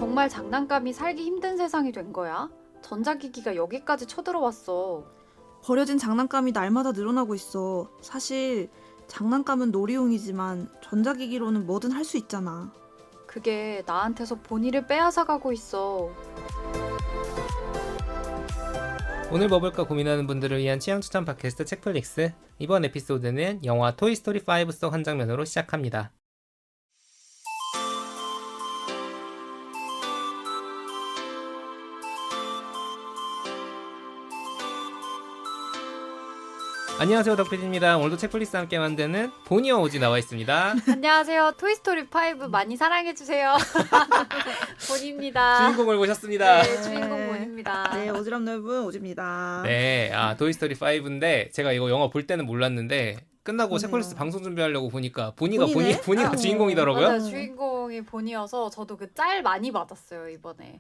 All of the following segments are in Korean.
정말 장난감이 살기 힘든 세상이 된 거야? 전자기기가 여기까지 쳐들어왔어. 버려진 장난감이 날마다 늘어나고 있어. 사실 장난감은 놀이용이지만 전자기기로는 뭐든 할 수 있잖아. 그게 나한테서 본의를 빼앗아가고 있어. 오늘 뭐 볼까 고민하는 분들을 위한 취향 추천 팟캐스트 책플릭스. 이번 에피소드는 영화 토이스토리 5 속 한 장면으로 시작합니다. 안녕하세요, 덕PD입니다. 오늘도 책플릭스 함께 만드는 보니어 오지 나와 있습니다. 안녕하세요. 토이스토리 5 많이 사랑해주세요. 본입니다. 주인공을 모셨습니다. 네, 주인공 본입니다. 네, 오지랖 넓은 오지입니다. 네, 토이스토리 5인데 제가 이거 영화 볼 때는 몰랐는데 끝나고 그러네요. 책플릭스 방송 준비하려고 보니까 보니가 본이네? 주인공이더라고요. 맞아요. 주인공이 본이어서 저도 그 짤 많이 받았어요, 이번에.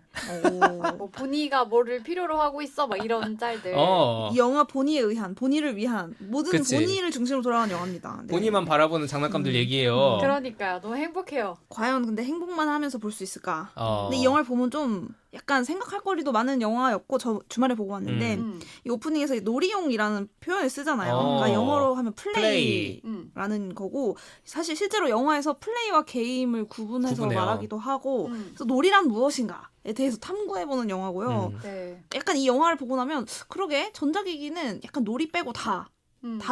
뭐 본이가 뭐를 필요로 하고 있어 막 이런 짤들. 이 영화 본의에 의한, 본의를 위한 모든 그치. 본의를 중심으로 돌아가는 영화입니다. 네. 본이만 바라보는 장난감들 얘기예요. 그러니까요. 너무 행복해요. 과연 근데 행복만 하면서 볼 수 있을까? 어. 근데 이 영화를 보면 좀 약간 생각할 거리도 많은 영화였고 저 주말에 보고 왔는데 이 오프닝에서 놀이용이라는 표현을 쓰잖아요. 그러니까 영어로 하면 플레이라는 거고 사실 실제로 영화에서 플레이와 게임을 구분해서 구분해요. 말하기도 하고 그래서 놀이란 무엇인가에 대해서 탐구해보는 영화고요. 네. 약간 이 영화를 보고 나면 그러게 전자기기는 약간 놀이 빼고 다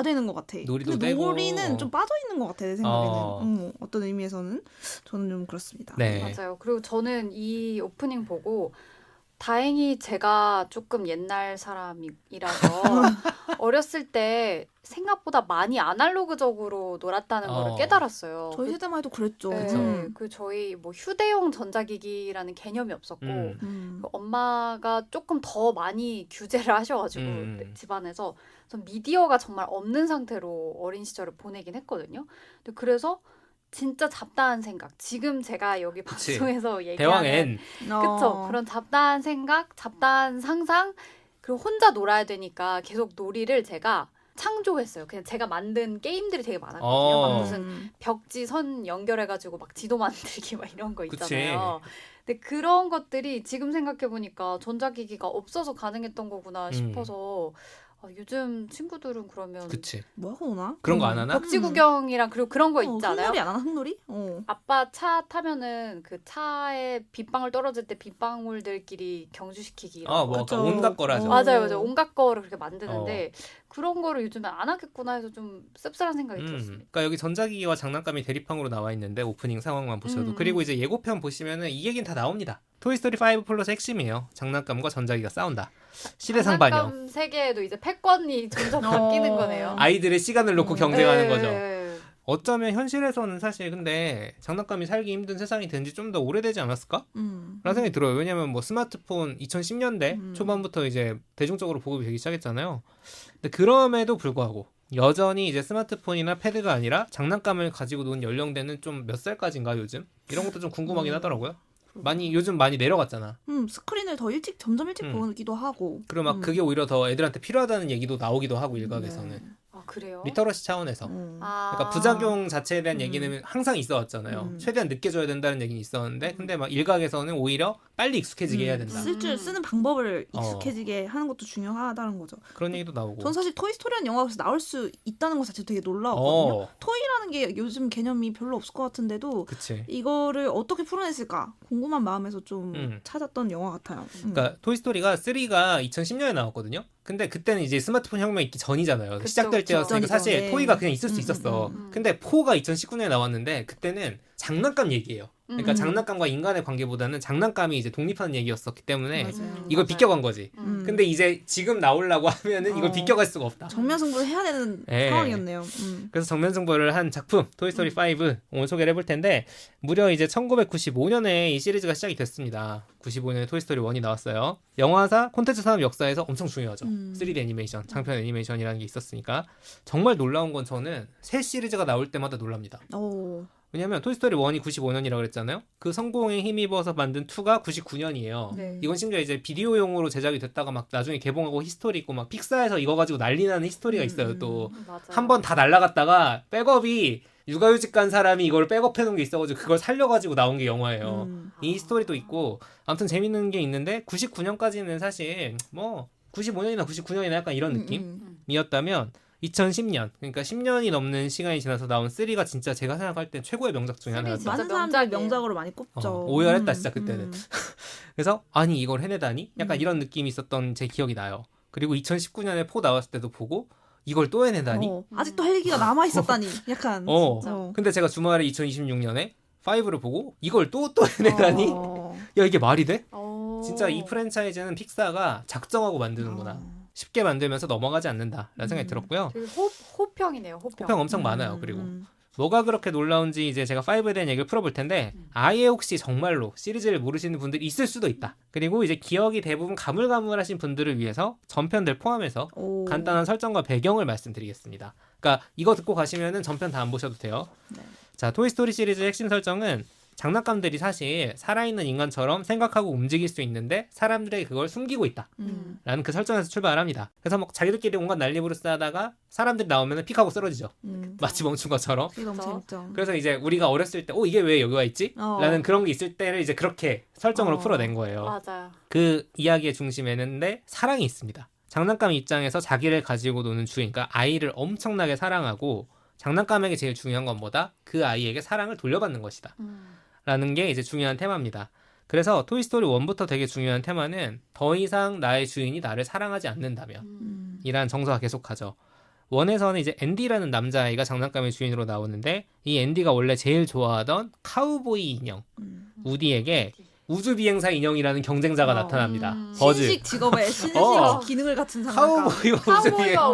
되는 것 같아. 놀이도 근데 빼고. 놀이는 좀 빠져있는 것 같아 내 생각에는. 어떤 의미에서는 저는 좀 그렇습니다. 네. 맞아요. 그리고 저는 이 오프닝 보고 다행히 제가 조금 옛날 사람이라서 어렸을 때 생각보다 많이 아날로그적으로 놀았다는 걸 깨달았어요. 저희 세대만 해도 그랬죠. 네, 그 저희 뭐 휴대용 전자기기라는 개념이 없었고 그 엄마가 조금 더 많이 규제를 하셔가지고 집안에서 전 미디어가 정말 없는 상태로 어린 시절을 보내긴 했거든요. 근데 그래서 진짜 잡다한 생각. 지금 제가 여기 그치. 방송에서 얘기하는 대왕 N. 그쵸. 그런 잡다한 생각, 잡다한 상상, 그리고 혼자 놀아야 되니까 계속 놀이를 제가 창조했어요. 그냥 제가 만든 게임들이 되게 많았거든요. 막 무슨 벽지 선 연결해가지고 막 지도 만들기 막 이런 거 있잖아요. 근데 그런 것들이 지금 생각해보니까 전자기기가 없어서 가능했던 거구나 싶어서 요즘 친구들은 그러면 그치. 뭐 하고 노나? 그런 거 안 하나? 벽지 구경이랑 그리고 그런 거 있잖아요. 흙놀이 안 하나? 흙놀이? 아빠 차 타면은 그 차에 빗방울 떨어질 때 빗방울들끼리 경주시키기 이런 거. 뭐 그쵸. 온갖 거라죠. 맞아요. 온갖 거를 그렇게 만드는데 그런 거를 요즘에 안 하겠구나 해서 좀 씁쓸한 생각이 들었습니다. 그러니까 여기 전자기기와 장난감이 대립형으로 나와 있는데 오프닝 상황만 보셔도 그리고 이제 예고편 보시면은 이 얘기는 다 나옵니다. 토이스토리 5 플러스 핵심이에요. 장난감과 전자기기가 싸운다. 시대상 반영. 장난감 세계에도 이제 패권이 점점 바뀌는 거네요. 아이들의 시간을 놓고 경쟁하는 거죠. 네. 어쩌면 현실에서는 사실 근데 장난감이 살기 힘든 세상이 된 지 좀 더 오래되지 않았을까? 라는 생각이 들어요. 왜냐면 뭐 스마트폰 2010년대 초반부터 이제 대중적으로 보급이 되기 시작했잖아요. 근데 그럼에도 불구하고 여전히 이제 스마트폰이나 패드가 아니라 장난감을 가지고 노는 연령대는 좀 몇 살까지인가 요즘? 이런 것도 좀 궁금하긴 하더라고요. 요즘 많이 내려갔잖아. 스크린을 더 점점 일찍 보기도 하고. 그리고 막 그게 오히려 더 애들한테 필요하다는 얘기도 나오기도 하고 일각에서는. 아 그래요? 리터러시 차원에서. 그러니까 부작용 자체에 대한 얘기는 항상 있어 왔잖아요. 최대한 늦게 줘야 된다는 얘기는 있었는데 근데 막 일각에서는 오히려 빨리 익숙해지게 해야 된다. 쓰는 방법을 익숙해지게 하는 것도 중요하다는 거죠. 그런 얘기도 나오고. 전 사실 토이스토리라는 영화가 나올 수 있다는 것 자체도 되게 놀라웠거든요. 토이라는 게 요즘 개념이 별로 없을 것 같은데도 그치. 이거를 어떻게 풀어냈을까 궁금한 마음에서 좀 찾았던 영화 같아요. 그러니까 토이스토리가 3가 2010년에 나왔거든요. 근데 그때는 이제 스마트폰 혁명이 있기 전이잖아요. 그쵸, 시작될 때였으니까 사실 네. 토이가 그냥 있을 수 있었어. 근데 4가 2019년에 나왔는데 그때는 장난감 얘기예요. 그러니까 장난감과 인간의 관계보다는 장난감이 이제 독립하는 얘기였었기 때문에 이걸 비껴간 거지. 근데 이제 지금 나오려고 하면은 이걸 비껴갈 수가 없다. 정면 승부를 해야 되는 상황이었네요. 그래서 정면 승부를 한 작품 토이스토리 5 오늘 소개를 해볼 텐데 무려 이제 1995년에 이 시리즈가 시작이 됐습니다. 95년에 토이스토리 1이 나왔어요. 영화사 콘텐츠 산업 역사에서 엄청 중요하죠. 3D 애니메이션, 장편 애니메이션이라는 게 있었으니까 정말 놀라운 건 저는 새 시리즈가 나올 때마다 놀랍니다. 왜냐면 토이스토리 1이 95년이라고 그랬잖아요. 그 성공에 힘입어서 만든 2가 99년이에요. 네. 이건 심지어 이제 비디오용으로 제작이 됐다가 막 나중에 개봉하고 히스토리 있고 막 픽사에서 이거 가지고 난리 나는 히스토리가 있어요. 또 한 번 다 날라갔다가 백업이 육아휴직 간 사람이 이걸 백업해놓은 게 있어가지고 그걸 살려가지고 나온 게 영화예요. 이 스토리도 있고 아무튼 재밌는 게 있는데 99년까지는 사실 뭐 95년이나 99년이나 약간 이런 느낌이었다면 2010년 그러니까 10년이 넘는 시간이 지나서 나온 3가 진짜 제가 생각할 때 최고의 명작 중에 하나였다. 많은 사람들이 명작으로 많이 꼽죠. 오열했다 진짜 그때는. 그래서 아니 이걸 해내다니? 약간 이런 느낌이 있었던 제 기억이 나요. 그리고 2019년에 4 나왔을 때도 보고 이걸 또 해내다니? 아직도 할 얘기가 남아 있었다니. 약간. 근데 제가 주말에 2026년에 5를 보고 이걸 또 해내다니? 야 이게 말이 돼? 진짜 이 프랜차이즈는 픽사가 작정하고 만드는구나. 쉽게 만들면서 넘어가지 않는다라는 생각이 들었고요. 호평이네요. 호평 엄청 많아요. 그리고 뭐가 그렇게 놀라운지 이제 제가 5에 대한 얘기를 풀어볼 텐데 아예 혹시 정말로 시리즈를 모르시는 분들이 있을 수도 있다. 그리고 이제 기억이 대부분 가물가물하신 분들을 위해서 전편들 포함해서 간단한 설정과 배경을 말씀드리겠습니다. 그러니까 이거 듣고 가시면은 전편 다 안 보셔도 돼요. 네. 자, 토이스토리 시리즈의 핵심 설정은 장난감들이 사실 살아있는 인간처럼 생각하고 움직일 수 있는데 사람들에게 그걸 숨기고 있다 라는 그 설정에서 출발합니다. 그래서 막 자기들끼리 온갖 난리부르스 하다가 사람들이 나오면 픽하고 쓰러지죠. 마치 멈춘 것처럼. 너무 재밌죠. 그래서 이제 우리가 어렸을 때 이게 왜 여기 와 있지? 라는 그런 게 있을 때를 이제 그렇게 설정으로 풀어낸 거예요. 맞아요. 그 이야기의 중심에는 사랑이 있습니다. 장난감 입장에서 자기를 가지고 노는 주인, 그러니까 아이를 엄청나게 사랑하고 장난감에게 제일 중요한 건 뭐다? 그 아이에게 사랑을 돌려받는 것이다. 라는 게 이제 중요한 테마입니다. 그래서 토이스토리 1부터 되게 중요한 테마는 더 이상 나의 주인이 나를 사랑하지 않는다면 이란 정서가 계속하죠. 1에서는 이제 앤디라는 남자아이가 장난감의 주인으로 나오는데 이 앤디가 원래 제일 좋아하던 카우보이 인형 우디에게 우주비행사 인형이라는 경쟁자가 나타납니다. 버즈. 신식 직업에 신식 기능을 갖춘 장난감. 카우보이와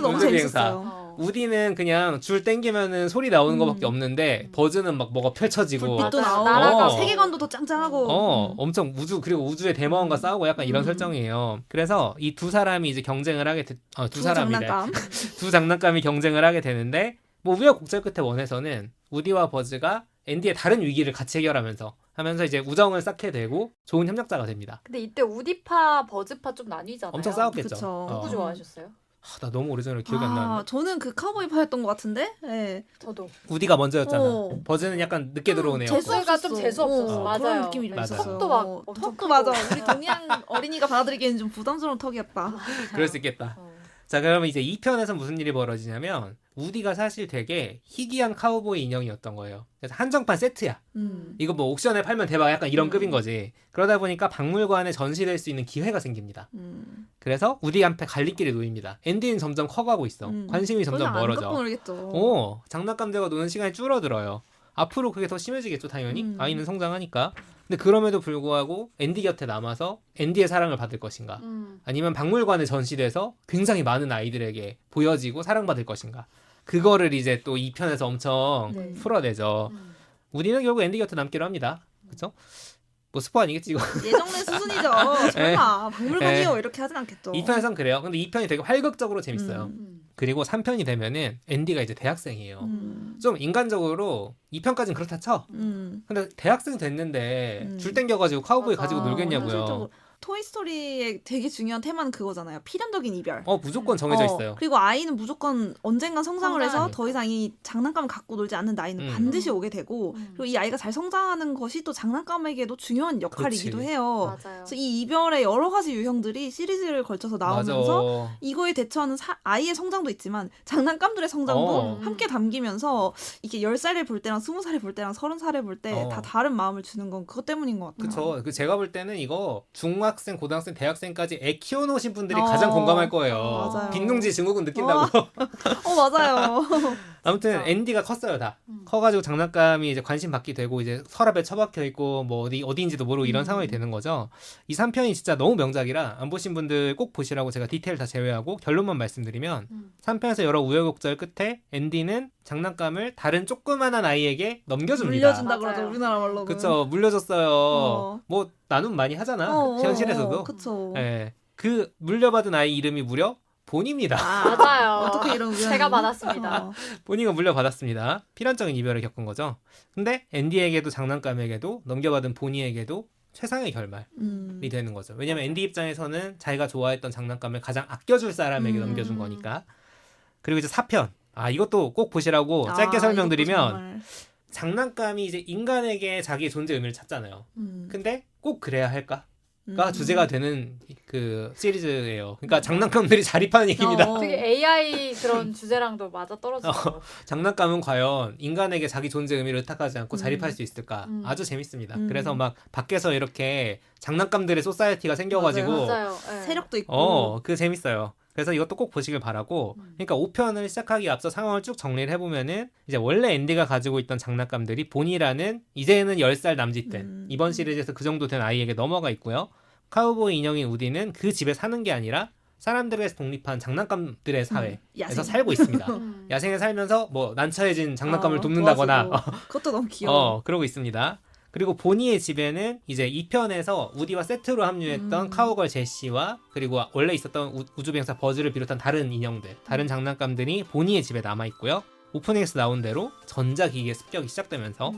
우주비행사. 우디는 그냥 줄 땡기면은 소리 나오는 것밖에 없는데 버즈는 막 뭐가 펼쳐지고 불빛도 나오고 세계관도 더 짱짱하고 엄청 그리고 우주의 대마왕과 싸우고 약간 이런 설정이에요. 그래서 이 두 사람이 이제 경쟁을 하게 두 장난감이 경쟁을 하게 되는데 뭐 우여곡절 끝에 1에서는 우디와 버즈가 앤디의 다른 위기를 같이 해결하면서 이제 우정을 쌓게 되고 좋은 협력자가 됩니다. 근데 이때 우디파 버즈파 좀 나뉘잖아요. 엄청 싸웠겠죠. 누구 좋아하셨어요? 나 너무 오래전에 기억이 안 나는데. 저는 그 카우보이파였던 것 같은데. 네. 저도. 우디가 먼저였잖아. 버즈는 약간 늦게 들어오네요. 재수가 좀 재수 없었어. 맞아요. 그런 느낌이 좀 있었어요. 턱도 막 턱도 맞아. 우리 동양 어린이가 받아들이기에는 좀 부담스러운 턱이었다. 그럴 수 있겠다. 자, 그러면 이제 2편에서 무슨 일이 벌어지냐면 우디가 사실 되게 희귀한 카우보이 인형이었던 거예요. 그래서 한정판 세트야. 이거 뭐 옥션에 팔면 대박 약간 이런 급인 거지. 그러다 보니까 박물관에 전시될 수 있는 기회가 생깁니다. 그래서 우디한테 갈림길에 놓입니다. 앤디는 점점 커가고 있어. 관심이 점점 멀어져. 장난감들과 노는 시간이 줄어들어요. 앞으로 그게 더 심해지겠죠, 당연히. 아이는 성장하니까. 근데 그럼에도 불구하고 앤디 곁에 남아서 앤디의 사랑을 받을 것인가, 아니면 박물관에 전시돼서 굉장히 많은 아이들에게 보여지고 사랑받을 것인가, 그거를 이제 또 2편에서 엄청 풀어내죠. 우리는 결국 앤디 곁에 남기로 합니다. 그렇죠? 뭐 스포 아니겠지 이거? 예정된 수순이죠. 설마 박물관이요 이렇게 하진 않겠죠. 2편에선 그래요. 근데 2편이 되게 활극적으로 재밌어요. 그리고 3편이 되면은 앤디가 이제 대학생이에요. 좀 인간적으로 2편까지는 그렇다 쳐. 근데 대학생 됐는데 줄 땡겨가지고 카우보이 가지고 놀겠냐고요. 토이스토리의 되게 중요한 테마는 그거잖아요. 필연적인 이별. 무조건 정해져 있어요. 그리고 아이는 무조건 언젠간 성장을 해서 더 이상 이 장난감을 갖고 놀지 않는 나이는 반드시 오게 되고, 그리고 이 아이가 잘 성장하는 것이 또 장난감에게도 중요한 역할이기도 해요. 맞아요. 그래서 이 이별의 여러 가지 유형들이 시리즈를 걸쳐서 나오면서 이거에 대처하는 아이의 성장도 있지만 장난감들의 성장도 함께 담기면서 이게 10살을 볼 때랑 20살을 볼 때랑 30살을 볼 때 다 다른 마음을 주는 건 그것 때문인 것 같아요. 그쵸. 제가 볼 때는 이거 중학생, 고등학생, 대학생까지 애 키워놓으신 분들이 가장 공감할 거예요. 맞아요. 빈둥지 증후군 느낀다고. 맞아요. 아무튼 앤디가 컸어요, 다. 커가지고 장난감이 이제 관심 받게 되고 이제 서랍에 처박혀 있고 뭐 어디인지도 모르고 이런 상황이 되는 거죠. 이 3편이 진짜 너무 명작이라 안 보신 분들 꼭 보시라고 제가 디테일 다 제외하고 결론만 말씀드리면 3편에서 여러 우여곡절 끝에 앤디는 장난감을 다른 조그만한 아이에게 넘겨줍니다. 물려준다 그러죠, 우리나라 말로는. 그쵸, 물려줬어요. 뭐 나눔 많이 하잖아, 현실에서도. 그쵸. 네. 그 물려받은 아이 이름이 무려 본입니다. 맞아요. 어떻게 이런 우연이? 제가 받았습니다. 본이가 물려받았습니다. 필연적인 이별을 겪은 거죠. 근데 앤디에게도 장난감에게도 넘겨받은 본이에게도 최상의 결말이 되는 거죠. 왜냐면 앤디 입장에서는 자기가 좋아했던 장난감을 가장 아껴줄 사람에게 넘겨준 거니까. 그리고 이제 4편. 이것도 꼭 보시라고 짧게 이것도 설명드리면 정말. 장난감이 이제 인간에게 자기의 존재 의미를 찾잖아요. 근데 꼭 그래야 할까? 가 음. 주제가 되는 그 시리즈예요. 그러니까 장난감들이 자립하는 얘기입니다. 되게 AI 그런 주제랑도 맞아 떨어지고. 장난감은 과연 인간에게 자기 존재 의미를 의탁하지 않고 자립할 수 있을까? 아주 재밌습니다. 그래서 막 밖에서 이렇게 장난감들의 소사이어티가 생겨가지고 맞아요. 네. 세력도 있고. 그 재밌어요. 그래서 이것도 꼭 보시길 바라고. 그러니까 5편을 시작하기 앞서 상황을 쭉 정리를 해보면은 이제 원래 앤디가 가지고 있던 장난감들이 본이라는 이제는 10살 남짓 된 이번 시리즈에서 그 정도 된 아이에게 넘어가 있고요. 카우보이 인형인 우디는 그 집에 사는 게 아니라 사람들에게서 독립한 장난감들의 사회에서 야생. 살고 있습니다. 야생에 살면서 뭐 난처해진 장난감을 돕는다거나 도와주고. 그것도 너무 귀여워. 그러고 있습니다. 그리고 보니의 집에는 이제 2편에서 우디와 세트로 합류했던 카우걸 제시와 그리고 원래 있었던 우주비행사 버즈를 비롯한 다른 인형들, 다른 장난감들이 보니의 집에 남아있고요. 오프닝에서 나온 대로 전자기기의 습격이 시작되면서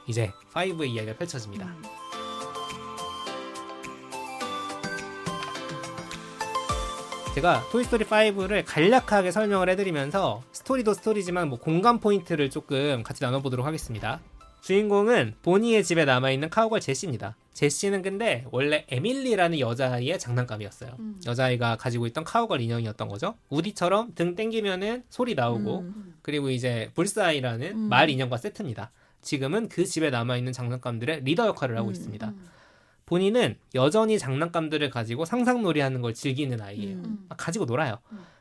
이제 5의 이야기가 펼쳐집니다. 제가 토이스토리 5를 간략하게 설명을 해드리면서 스토리도 스토리지만 뭐 공감 포인트를 조금 같이 나눠보도록 하겠습니다. 주인공은 보니의 집에 남아있는 카우걸 제시입니다. 제시는 근데 원래 에밀리라는 여자아이의 장난감이었어요. 여자아이가 가지고 있던 카우걸 인형이었던 거죠. 우디처럼 등 땡기면은 소리 나오고 그리고 이제 불사이라는 말 인형과 세트입니다. 지금은 그 집에 남아있는 장난감들의 리더 역할을 하고 있습니다. 본인은 여전히 장난감들을 가지고 상상놀이하는 걸 즐기는 아이예요. 가지고 놀아요.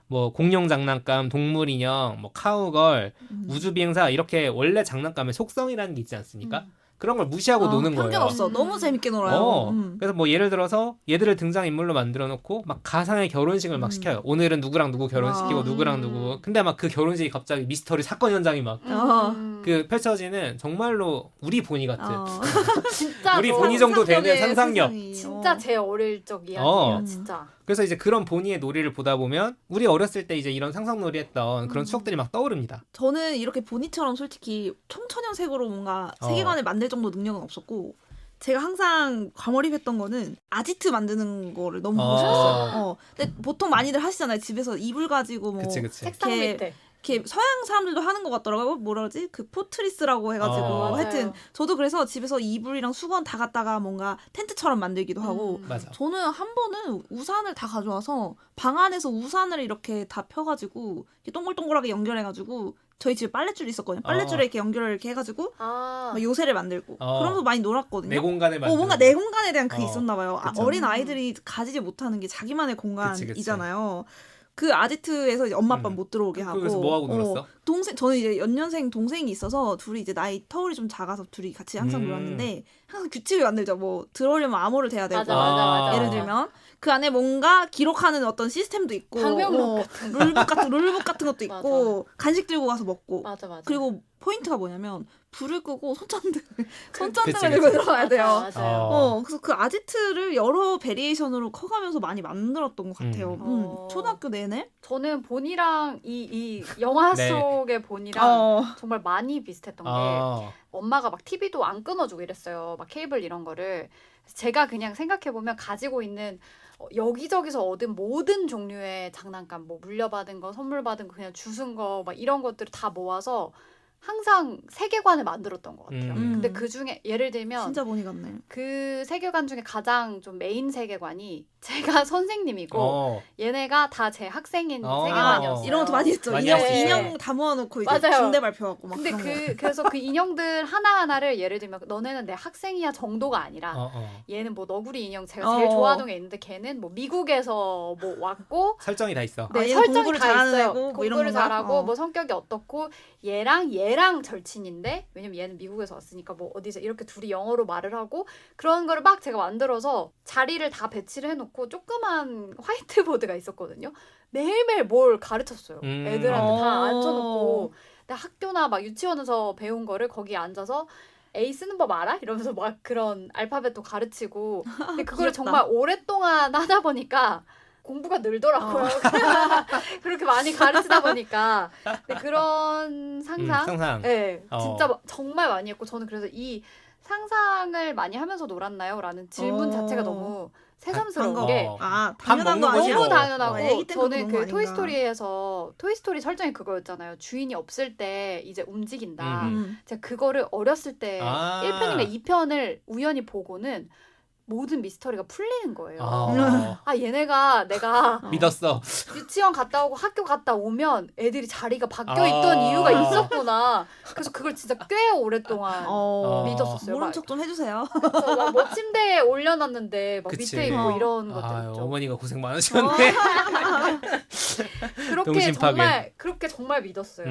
뭐 공룡 장난감, 동물 인형, 뭐 카우걸, 우주비행사 이렇게 원래 장난감의 속성이라는 게 있지 않습니까? 그런 걸 무시하고 노는 거예요. 편견 없어. 너무 재밌게 놀아요. 그래서 뭐 예를 들어서 얘들을 등장인물로 만들어 놓고 막 가상의 결혼식을 막 시켜요. 오늘은 누구랑 누구 결혼시키고 누구랑 누구. 근데 막 그 결혼식이 갑자기 미스터리 사건 현장이 막 그 펼쳐지는 정말로 우리 보니 같은 진짜 우리 보니 정도 되는 상상력. 세상이. 진짜 제 어릴 적 이야기예요. 진짜. 그래서 이제 그런 보니의 놀이를 보다 보면 우리 어렸을 때 이제 이런 상상놀이 했던 그런 추억들이 막 떠오릅니다. 저는 이렇게 보니처럼 솔직히 청천연색으로 뭔가 세계관을 만들 정도 능력은 없었고 제가 항상 과몰입했던 거는 아지트 만드는 거를 너무 보고 싶었어요. 근데 보통 많이들 하시잖아요. 집에서 이불 가지고 뭐 그치. 책상 밑에. 이렇게 서양 사람들도 하는 것 같더라고요. 뭐라 그러지? 그 포트리스라고 해가지고 하여튼 저도 그래서 집에서 이불이랑 수건 다 갖다가 뭔가 텐트처럼 만들기도 하고 맞아. 저는 한 번은 우산을 다 가져와서 방 안에서 우산을 이렇게 다 펴가지고 이렇게 동글동글하게 연결해가지고 저희 집에 빨랫줄이 있었거든요. 빨랫줄에 이렇게 연결을 이렇게 해가지고 막 요새를 만들고 그러면서 많이 놀았거든요. 내 공간을 만들고 뭔가 내 공간에 대한 그게 있었나 봐요. 그쵸. 어린 아이들이 가지지 못하는 게 자기만의 공간이잖아요. 그 아지트에서 이제 엄마 아빠 못 들어오게 하고. 그래서 뭐 하고 놀았어? 저는 이제 연년생 동생이 있어서 둘이 이제 나이 터울이 좀 작아서 둘이 같이 항상 놀았는데 항상 규칙을 만들죠. 뭐 들어오려면 암호를 대야 되고. 맞아. 예를 들면 그 안에 뭔가 기록하는 어떤 시스템도 있고 방명록 룰북 같은 것도 있고 간식 들고 가서 먹고. 맞아. 그리고 포인트가 뭐냐면 불을 끄고 손전등을 그치. 들고 들어가야 돼요. 맞아요. 그래서 그 아지트를 여러 베리에이션으로 커가면서 많이 만들었던 것 같아요. 초등학교 내내? 저는 본이랑 이 영화 네. 속의 본이랑 정말 많이 비슷했던 게 엄마가 막 TV도 안 끊어주고 이랬어요. 막 케이블 이런 거를. 제가 그냥 생각해보면 가지고 있는 여기저기서 얻은 모든 종류의 장난감, 뭐 물려받은 거, 선물 받은 거, 그냥 주운 거, 막 이런 것들을 다 모아서 항상 세계관을 만들었던 것 같아요. 근데 그 중에 예를 들면 진짜 보니 같네. 그 세계관 중에 가장 좀 메인 세계관이 제가 선생님이고 얘네가 다 제 학생인 세계관이었어요. 이런 것도 많이 했죠. 많이 인형 다 모아놓고 이제 맞아요. 중대 발표하고 막 근데 그런 거. 그래서 그 인형들 하나하나를 예를 들면 너네는 내 학생이야 정도가 아니라 얘는 뭐 너구리 인형 제가 제일 좋아하는 게 있는데 걔는 뭐 미국에서 뭐 왔고 설정이 다 있어. 네, 얘는 설정이 공부를 다 잘하는 있어요. 애고 뭐 공부를 이런 건가? 잘하고 뭐 성격이 어떻고 얘랑 절친인데 왜냐면 얘는 미국에서 왔으니까 뭐 어디서 이렇게 둘이 영어로 말을 하고 그런 거를 막 제가 만들어서 자리를 다 배치를 해놓고 조그만 화이트보드가 있었거든요. 매일매일 뭘 가르쳤어요. 애들한테 다 앉혀놓고 근데 학교나 막 유치원에서 배운 거를 거기에 앉아서 A 쓰는 법 알아? 이러면서 막 그런 알파벳도 가르치고 근데 그걸 정말 오랫동안 하다 보니까 공부가 늘더라고요. 그렇게 많이 가르치다 보니까 근데 그런 상상? 네, 진짜 정말 많이 했고 저는 그래서 이 상상을 많이 하면서 놀았나요? 라는 질문 자체가 너무 새삼스러운 반가워. 게 당연한 거 먹는 아니야? 너무 거지. 당연하고 애기 때 저는 그런 거 그 아닌가. 토이스토리에서 토이스토리 설정이 그거였잖아요. 주인이 없을 때 이제 움직인다. 음. 제가 그거를 어렸을 때 아. 1편인가 2편을 우연히 보고는 모든 미스터리가 풀리는 거예요. 아 얘네가 내가 믿었어. 유치원 갔다 오고 학교 갔다 오면 애들이 자리가 바뀌어 있던 이유가 있었구나. 그래서 그걸 진짜 꽤 오랫동안 믿었었어요. 모른 척 좀 해주세요. 막 뭐 침대에 올려놨는데 막 그치. 밑에 있고 이런 것들 있죠. 어머니가 고생 많으셨네. 그렇게 동심파괴. 그렇게 정말 믿었어요.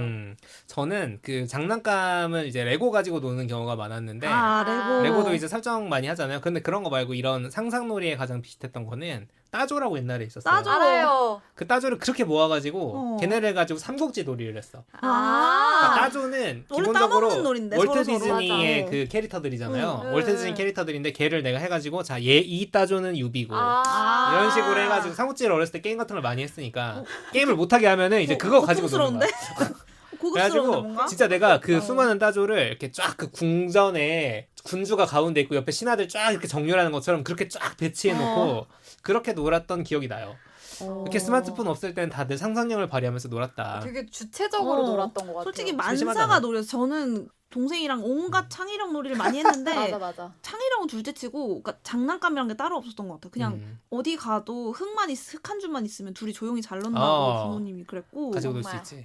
저는 그 장난감은 이제 레고 가지고 노는 경우가 많았는데 레고. 레고도 이제 설정 많이 하잖아요. 근데 그런 거 말고 이런 상상놀이에 가장 비슷했던 거는 따조라고 옛날에 있었어요. 따조. 알아요. 그 따조를 그렇게 모아가지고 걔네를 가지고 삼국지 놀이를 했어. 그러니까 따조는 원래 기본적으로 따먹는 놀인데, 월트 서로. 디즈니의 맞아. 그 캐릭터들이잖아요. 응. 월트 디즈니 캐릭터들인데 걔를 내가 해가지고 자 얘 이 따조는 유비고 아. 이런 식으로 해가지고 삼국지를 어렸을 때 게임 같은 걸 많이 했으니까 게임을 못하게 하면은 이제 그거 가지고 노는 거야. 고급스러운데 그래가지고 뭔가? 진짜 내가 그 수많은 따조를 이렇게 쫙 그 궁전에 군주가 가운데 있고 옆에 신하들 쫙 이렇게 정렬하는 것처럼 그렇게 쫙 배치해놓고 그렇게 놀았던 기억이 나요. 이렇게 스마트폰 없을 때는 다들 상상력을 발휘하면서 놀았다. 되게 주체적으로 놀았던 것 같아요. 솔직히 심심하잖아. 만사가 놀이였어. 저는 동생이랑 온갖 창의력 놀이를 많이 했는데 맞아. 창의력은 둘째치고 그러니까 장난감이란 게 따로 없었던 것 같아요. 그냥 어디 가도 흙 한 줄만 있으면 둘이 조용히 잘 논다고 부모님이 그랬고 가지고 놀 수 정말. 있지.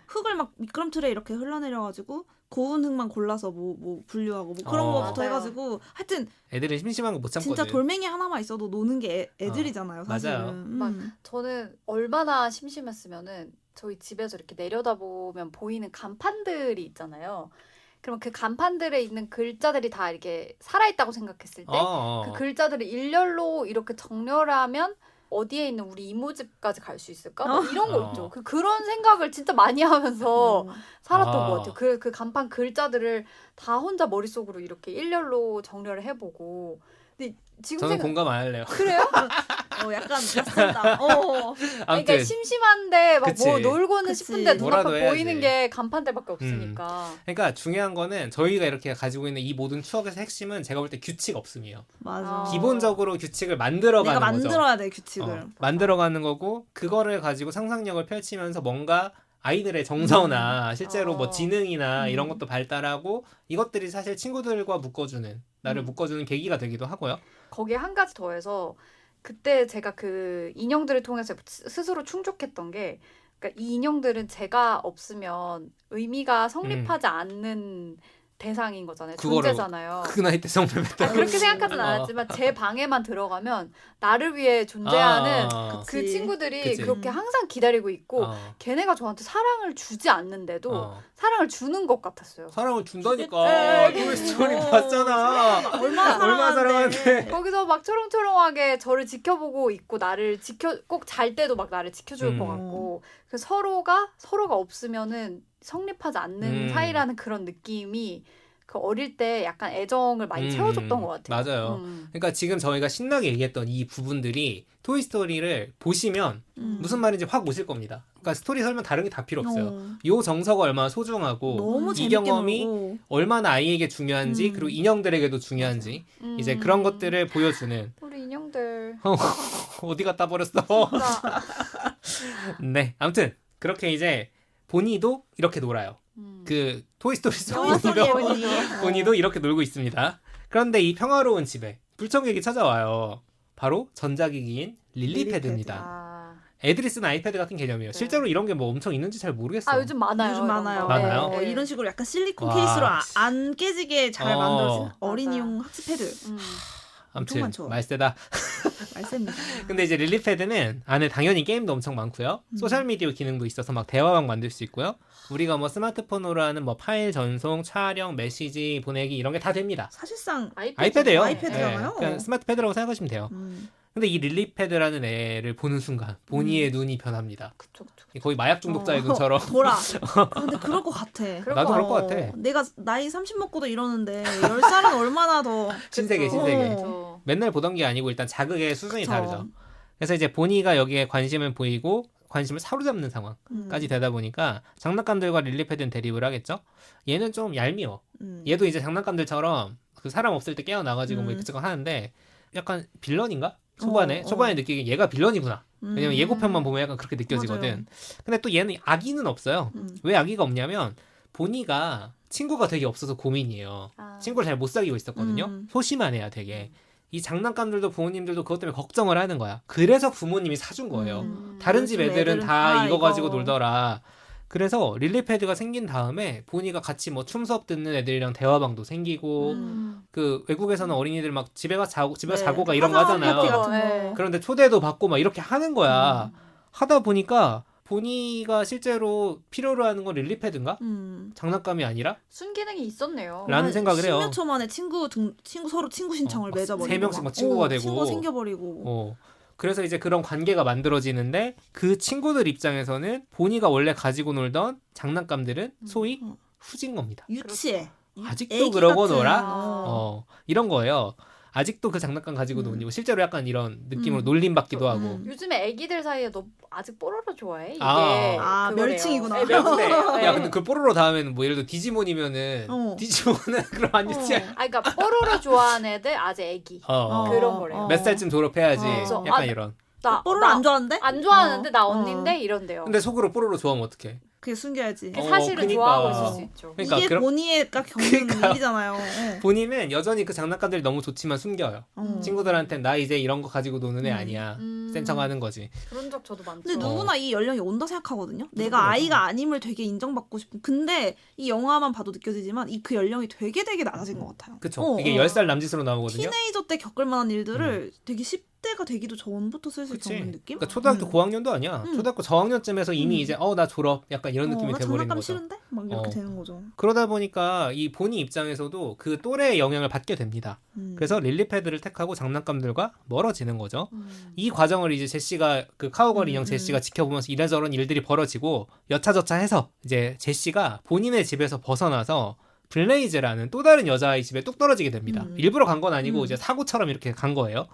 흙을 막 미끄럼틀에 이렇게 흘러내려가지고 고운 흙만 골라서 뭐 분류하고 뭐 그런 거부터 맞아요. 해가지고 하여튼 애들은 심심한 거 못 참거든. 진짜 돌멩이 하나만 있어도 노는 게 애들이잖아요. 사실은. 맞아요. 막 저는 얼마나 심심했으면은 저희 집에서 이렇게 내려다보면 보이는 간판들이 있잖아요. 그러면 그 간판들에 있는 글자들이 다 이렇게 살아있다고 생각했을 때 그 글자들을 일렬로 이렇게 정렬하면 어디에 있는 우리 이모집까지 갈 수 있을까? 뭐 이런 거 있죠. 그런 생각을 진짜 많이 하면서 살았던 것 같아요. 그 간판 글자들을 다 혼자 머릿속으로 이렇게 일렬로 정렬을 해보고. 근데 지금 저는 공감 안 할래요. 그래요? 약간 낯선다. 그러니까 아무튼 심심한데 막 뭐 그치. 놀고는 그치. 싶은데 뭐라도 눈앞에 해야지. 보이는 게 간판들밖에 없으니까. 그러니까 중요한 거는 저희가 이렇게 가지고 있는 이 모든 추억에서 핵심은 제가 볼 때 규칙 없음이에요. 맞아. 기본적으로 규칙을 만들어가는 내가 거죠. 만들어야 돼 규칙을. 만들어가는 거고 그거를 가지고 상상력을 펼치면서 뭔가 아이들의 정서나 실제로 뭐 지능이나 이런 것도 발달하고 이것들이 사실 친구들과 묶어주는 나를 묶어주는 계기가 되기도 하고요. 거기에 한 가지 더해서 그때 제가 그 인형들을 통해서 스스로 충족했던 게 그러니까 이 인형들은 제가 없으면 의미가 성립하지 않는 대상인 거잖아요. 그거를 존재잖아요. 그 나이 때 성립했다. 그렇게 생각하진 않았지만 제 방에만 들어가면 나를 위해 존재하는 그 그치. 친구들이 그치. 그렇게 항상 기다리고 있고 걔네가 저한테 사랑을 주지 않는데도 사랑을 주는 것 같았어요. 사랑을 준다니까. 토이스토리 봤잖아. 얼마나 사랑하는데. 거기서 막 초롱초롱하게 저를 지켜보고 있고 나를 꼭 잘 때도 막 나를 지켜줄 것 같고 그 서로가 없으면은 성립하지 않는 사이라는 그런 느낌이 그 어릴 때 약간 애정을 많이 채워줬던 것 같아요. 맞아요. 그러니까 지금 저희가 신나게 얘기했던 이 부분들이 토이스토리를 보시면 무슨 말인지 확 오실 겁니다. 그러니까 스토리 설명 다른 게 다 필요 없어요. 요 정서가 얼마나 소중하고 너무 이 경험이 놀고. 얼마나 아이에게 중요한지 그리고 인형들에게도 중요한지 이제 그런 것들을 보여주는 우리 인형들 어디 갔다 버렸어. 네, 아무튼 그렇게 이제 보니도 이렇게 놀아요. 그 토이스토리 속에서 보니도 이렇게 놀고 있습니다. 그런데 이 평화로운 집에 불청객이 찾아와요. 바로 전자기기인 릴리패드입니다. 애들이 쓰는 아이패드 같은 개념이에요. 실제로 이런 게 뭐 엄청 있는지 잘 모르겠어요. 요즘 많아요. 요즘 많아요. 많아요? 네. 이런 식으로 약간 실리콘 와. 케이스로 안 깨지게 잘 만들어진 어린이용 맞아. 학습패드. 아무튼 많죠. 말세다. 말씀입니다. 근데 이제 릴리패드는 안에 당연히 게임도 엄청 많고요. 소셜미디어 기능도 있어서 막 대화방 만들 수 있고요. 우리가 뭐 스마트폰으로 하는 뭐 파일 전송, 촬영, 메시지 보내기 이런 게 다 됩니다. 사실상 아이패드예요. 아이패드잖아요. 그냥 스마트패드라고 생각하시면 돼요. 근데 이 릴리패드라는 애를 보는 순간 보니의 눈이 변합니다. 그쵸. 거의 마약 중독자의 눈처럼. 보라. 근데 그럴 것 같아. 나도 그럴 것 같아. 내가 나이 30 먹고도 이러는데 10살은 얼마나 더 신세계. 그쵸. 맨날 보던 게 아니고 일단 자극의 수준이 그쵸. 다르죠. 그래서 이제 보니가 여기에 관심을 보이고 관심을 사로잡는 상황까지 되다 보니까 장난감들과 릴리패드는 대립을 하겠죠. 얘는 좀 얄미워. 얘도 이제 장난감들처럼 그 사람 없을 때 깨어나가지고 뭐 이것저것 하는데 약간 빌런인가? 초반에 느끼긴 얘가 빌런이구나. 왜냐면 예고편만 보면 약간 그렇게 느껴지거든. 맞아요. 근데 또 얘는 악의는 없어요. 왜 악의가 없냐면 보니가 친구가 되게 없어서 고민이에요. 친구를 잘 못 사귀고 있었거든요. 소심한 애야 되게. 이 장난감들도 부모님들도 그것 때문에 걱정을 하는 거야. 그래서 부모님이 사준 거예요. 다른 집 애들은 다 이거 가지고 놀더라. 그래서 릴리패드가 생긴 다음에 보니가 같이 뭐 춤 수업 듣는 애들이랑 대화방도 생기고 그 외국에서는 어린이들 막 집에 자고 가 이런 거 하잖아요. 네. 그런데 초대도 받고 막 이렇게 하는 거야. 하다 보니까 보니가 실제로 필요로 하는 건 릴리패드인가? 장난감이 아니라? 순기능이 있었네요. 라는 생각을 해요. 10몇 초 만에 친구 서로 친구 신청을 맺어버리고 3명씩 막 친구가 되고 친구가 생겨버리고 그래서 이제 그런 관계가 만들어지는데 그 친구들 입장에서는 보니가 원래 가지고 놀던 장난감들은 소위 후진 겁니다. 유치해. 아직도 그러고 같은, 놀아? 이런 거예요. 아직도 그 장난감 가지고 놀고 실제로 약간 이런 느낌으로 놀림받기도 하고. 요즘에 애기들 사이에 너 아직 뽀로로 좋아해? 이게 멸칭이구나. 네, 멸칭. 야 근데 그 뽀로로 다음에는 뭐 예를 들어 디지몬이면은 디지몬은 그럼 안 유치해. 그러니까 뽀로로 좋아하는 애들 아직 애기 그런 거래요. 몇 살쯤 졸업해야지. 약간 이런. 나 뽀로로 안 좋아하는데? 안 좋아하는데 나 언니인데 이런데요. 근데 속으로 뽀로로 좋아하면 어떡해? 그게 숨겨야지. 사실은 그러니까. 좋아하고 있을 수 있죠. 그러니까 이게 보니가 겪는 일이잖아요. 본인은 여전히 그 장난감들이 너무 좋지만 숨겨요. 친구들한테 나 이제 이런 거 가지고 노는 애 아니야. 센 척하는 거지. 그런 적 저도 많죠. 근데 누구나 이 연령이 온다 생각하거든요. 내가 아이가 아님을 되게 인정받고 싶은. 근데 이 영화만 봐도 느껴지지만 그 연령이 되게 낮아진 것 같아요. 그쵸. 이게 10살 남짓으로 나오거든요. 티네이저 때 겪을 만한 일들을 되게 10대가 되기도 전부터 슬슬 겪는 느낌? 그러니까 초등학교 고학년도 아니야. 초등학교 저학년쯤에서 이미 이제 나 졸업 약간 이런 느낌이 돼버리는 장난감 거죠. 싫은데? 막 이렇게 되는 거죠. 그러다 보니까 이 보니 입장에서도 그 또래의 영향을 받게 됩니다. 그래서 릴리패드를 택하고 장난감들과 멀어지는 거죠. 이 과정을 이제 제시가 그 카우걸 인형 제시가 지켜보면서 이래저런 일들이 벌어지고 여차저차해서 이제 제시가 본인의 집에서 벗어나서 블레이즈라는 또 다른 여자아이 집에 뚝 떨어지게 됩니다. 일부러 간 건 아니고 이제 사고처럼 이렇게 간 거예요.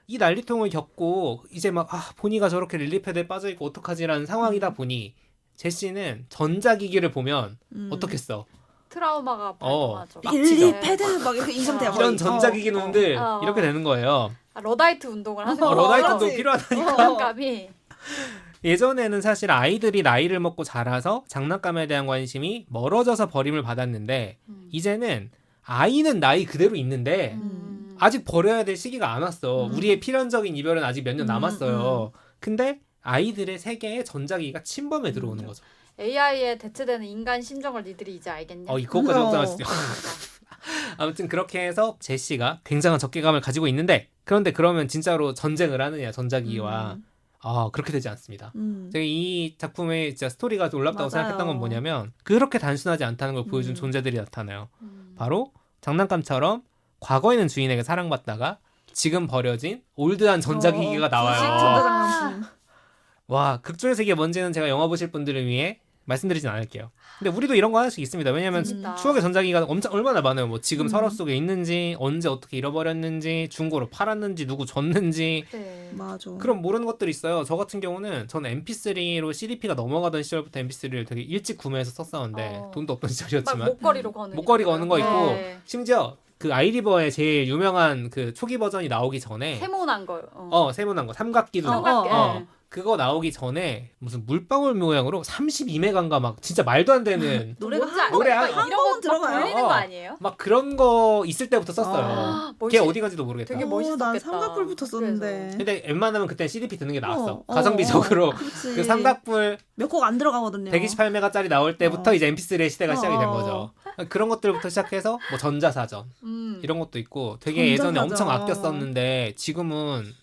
이 난리통을 겪고 이제 막 보니가 저렇게 릴리패드에 빠져있고 어떡하지라는 상황이다 보니 제시는 전자기기를 보면 어떻겠어? 트라우마가 발동하죠. 릴리패드 막 이렇게 인상돼요. 이런 전자기기 놈들 이렇게 되는 거예요. 러다이트 운동을 하는 거예요. 러다이트 운동 필요하다니까. 장난감이. 예전에는 사실 아이들이 나이를 먹고 자라서 장난감에 대한 관심이 멀어져서 버림을 받았는데 이제는 아이는 나이 그대로 있는데 아직 버려야 될 시기가 안 왔어. 우리의 필연적인 이별은 아직 몇 년 남았어요. 근데 아이들의 세계에 전자기기가 침범해 들어오는 거죠. AI에 대체되는 인간 심정을 니들이 이제 알겠냐? 그것까지 걱정하시죠. 아무튼 그렇게 해서 제시가 굉장한 적개감을 가지고 있는데 그런데 그러면 진짜로 전쟁을 하느냐 전자기기와 그렇게 되지 않습니다. 제가 이 작품의 진짜 스토리가 놀랍다고 생각했던 건 뭐냐면 그렇게 단순하지 않다는 걸 보여준 존재들이 나타나요. 바로 장난감처럼 과거에는 주인에게 사랑받다가 지금 버려진 올드한 전자기기가 나와요. 와, 극중의 세계 뭔지는 제가 영화 보실 분들을 위해 말씀드리진 않을게요. 근데 우리도 이런 거 하나씩 있습니다. 왜냐하면 추억의 전자기기가 얼마나 많아요. 뭐 지금 서랍 속에 있는지, 언제 어떻게 잃어버렸는지, 중고로 팔았는지, 누구 줬는지. 네. 맞아. 그런 모르는 것들이 있어요. 저 같은 경우는 저는 MP3로 CDP가 넘어가던 시절부터 MP3를 되게 일찍 구매해서 썼었는데 돈도 없던 시절이었지만 목걸이로 거는 목걸이 거는 거 있고 심지어 그 아이리버의 제일 유명한 그 초기 버전이 나오기 전에 세모난 거. 세모난 거 삼각기도 그거 나오기 전에 무슨 물방울 모양으로 32메가인가 막 진짜 말도 안 되는 노래가 한 번은 들어가요. 돌리는 거 아니에요? 막 그런 거 있을 때부터 썼어요. 걔 어디 간지도 모르겠다. 되게 멋있었겠다. 난 삼각불부터 썼는데. 근데 웬만하면 그때 CDP 듣는 게 나왔어. 가성비적으로 그 삼각불 몇 곡 안 들어가거든요. 128메가짜리 나올 때부터 이제 MP3의 시대가 시작이 된 거죠. 그런 것들부터 시작해서 뭐 전자사전 이런 것도 있고 되게 예전에 엄청 아껴 썼는데 지금은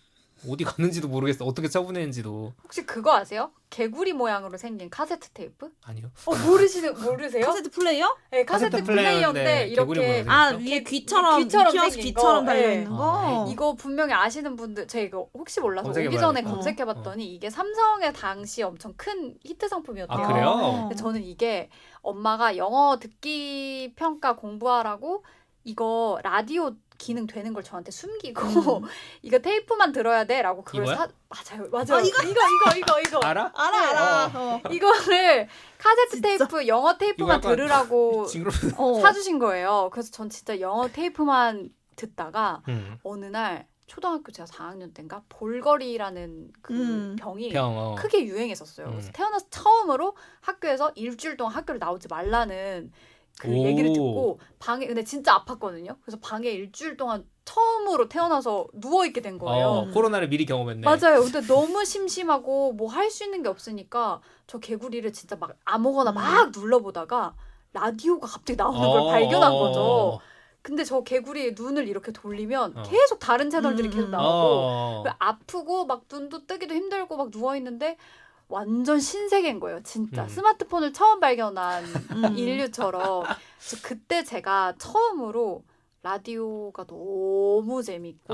어디 갔는지도 모르겠어. 어떻게 처분했는지도. 혹시 그거 아세요? 개구리 모양으로 생긴 카세트 테이프? 아니요. 모르세요? 카세트 플레이어? 네, 카세트 플레이어인데 이렇게 위에 귀처럼 키오스크 귀처럼 달려 있는 거. 이거 분명히 아시는 분들 제가 이거 혹시 몰라서 오기 전에 검색해봤더니 이게 삼성의 당시 엄청 큰 히트 상품이었대요. 그래요? 근데 저는 이게 엄마가 영어 듣기 평가 공부하라고 이거 라디오 기능 되는 걸 저한테 숨기고 이거 테이프만 들어야 돼라고 그걸 맞아요. 이거 알아? 이거를 카세트 테이프 영어 테이프만 들으라고 사주신 거예요. 그래서 전 진짜 영어 테이프만 듣다가 어느 날 초등학교 제가 4학년 때인가 볼거리라는 그 병이 크게 유행했었어요. 그래서 태어나서 처음으로 학교에서 일주일 동안 학교를 나오지 말라는 그 얘기를 듣고 방에 근데 진짜 아팠거든요. 그래서 방에 일주일 동안 처음으로 태어나서 누워 있게 된 거예요. 코로나를 미리 경험했네. 맞아요. 근데 너무 심심하고 뭐 할 수 있는 게 없으니까 저 개구리를 진짜 막 아무거나 막 눌러보다가 라디오가 갑자기 나오는 걸 발견한 거죠. 근데 저 개구리의 눈을 이렇게 돌리면 계속 다른 채널들이 계속 나오고 아프고 막 눈도 뜨기도 힘들고 막 누워있는데 완전 신세계인 거예요. 진짜 스마트폰을 처음 발견한 인류처럼. 그래서 그때 제가 처음으로 라디오가 너무 재밌고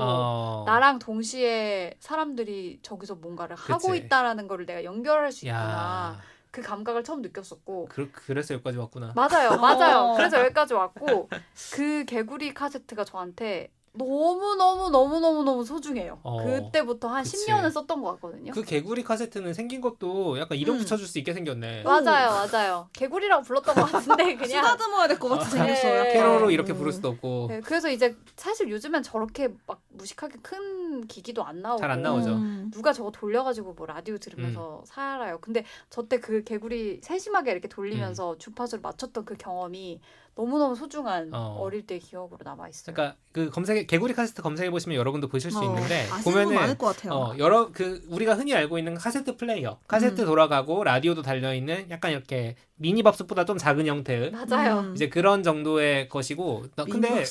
나랑 동시에 사람들이 저기서 뭔가를 하고 있다라는 거를 내가 연결할 수 있구나. 그 감각을 처음 느꼈었고. 그래서 여기까지 왔구나. 맞아요. 그래서 여기까지 왔고 그 개구리 카세트가 저한테 너무 소중해요. 그때부터 한 10년은 썼던 것 같거든요. 그 개구리 카세트는 생긴 것도 약간 이름 붙여줄 수 있게 생겼네. 맞아요. 개구리라고 불렀던 것 같은데 그냥 쓰다듬어야 될 것 같이 생겼어요. 캐롤로 이렇게 부를 수도 없고. 네, 그래서 이제 사실 요즘엔 저렇게 막 무식하게 큰 기기도 안 나오고 잘 안 나오죠. 누가 저거 돌려가지고 뭐 라디오 들으면서 살아요. 근데 저 때 그 개구리 세심하게 이렇게 돌리면서 주파수를 맞췄던 그 경험이 너무너무 소중한 어릴 때 기억으로 남아 있어요. 그러니까 그 개구리 카세트 검색해 보시면 여러분도 보실 수 있는데 보면은 많을 것 같아요. 여러 우리가 흔히 알고 있는 카세트 플레이어, 카세트 돌아가고 라디오도 달려 있는 약간 이렇게 미니밥솥보다 좀 작은 형태의 맞아요. 이제 그런 정도의 것이고 근데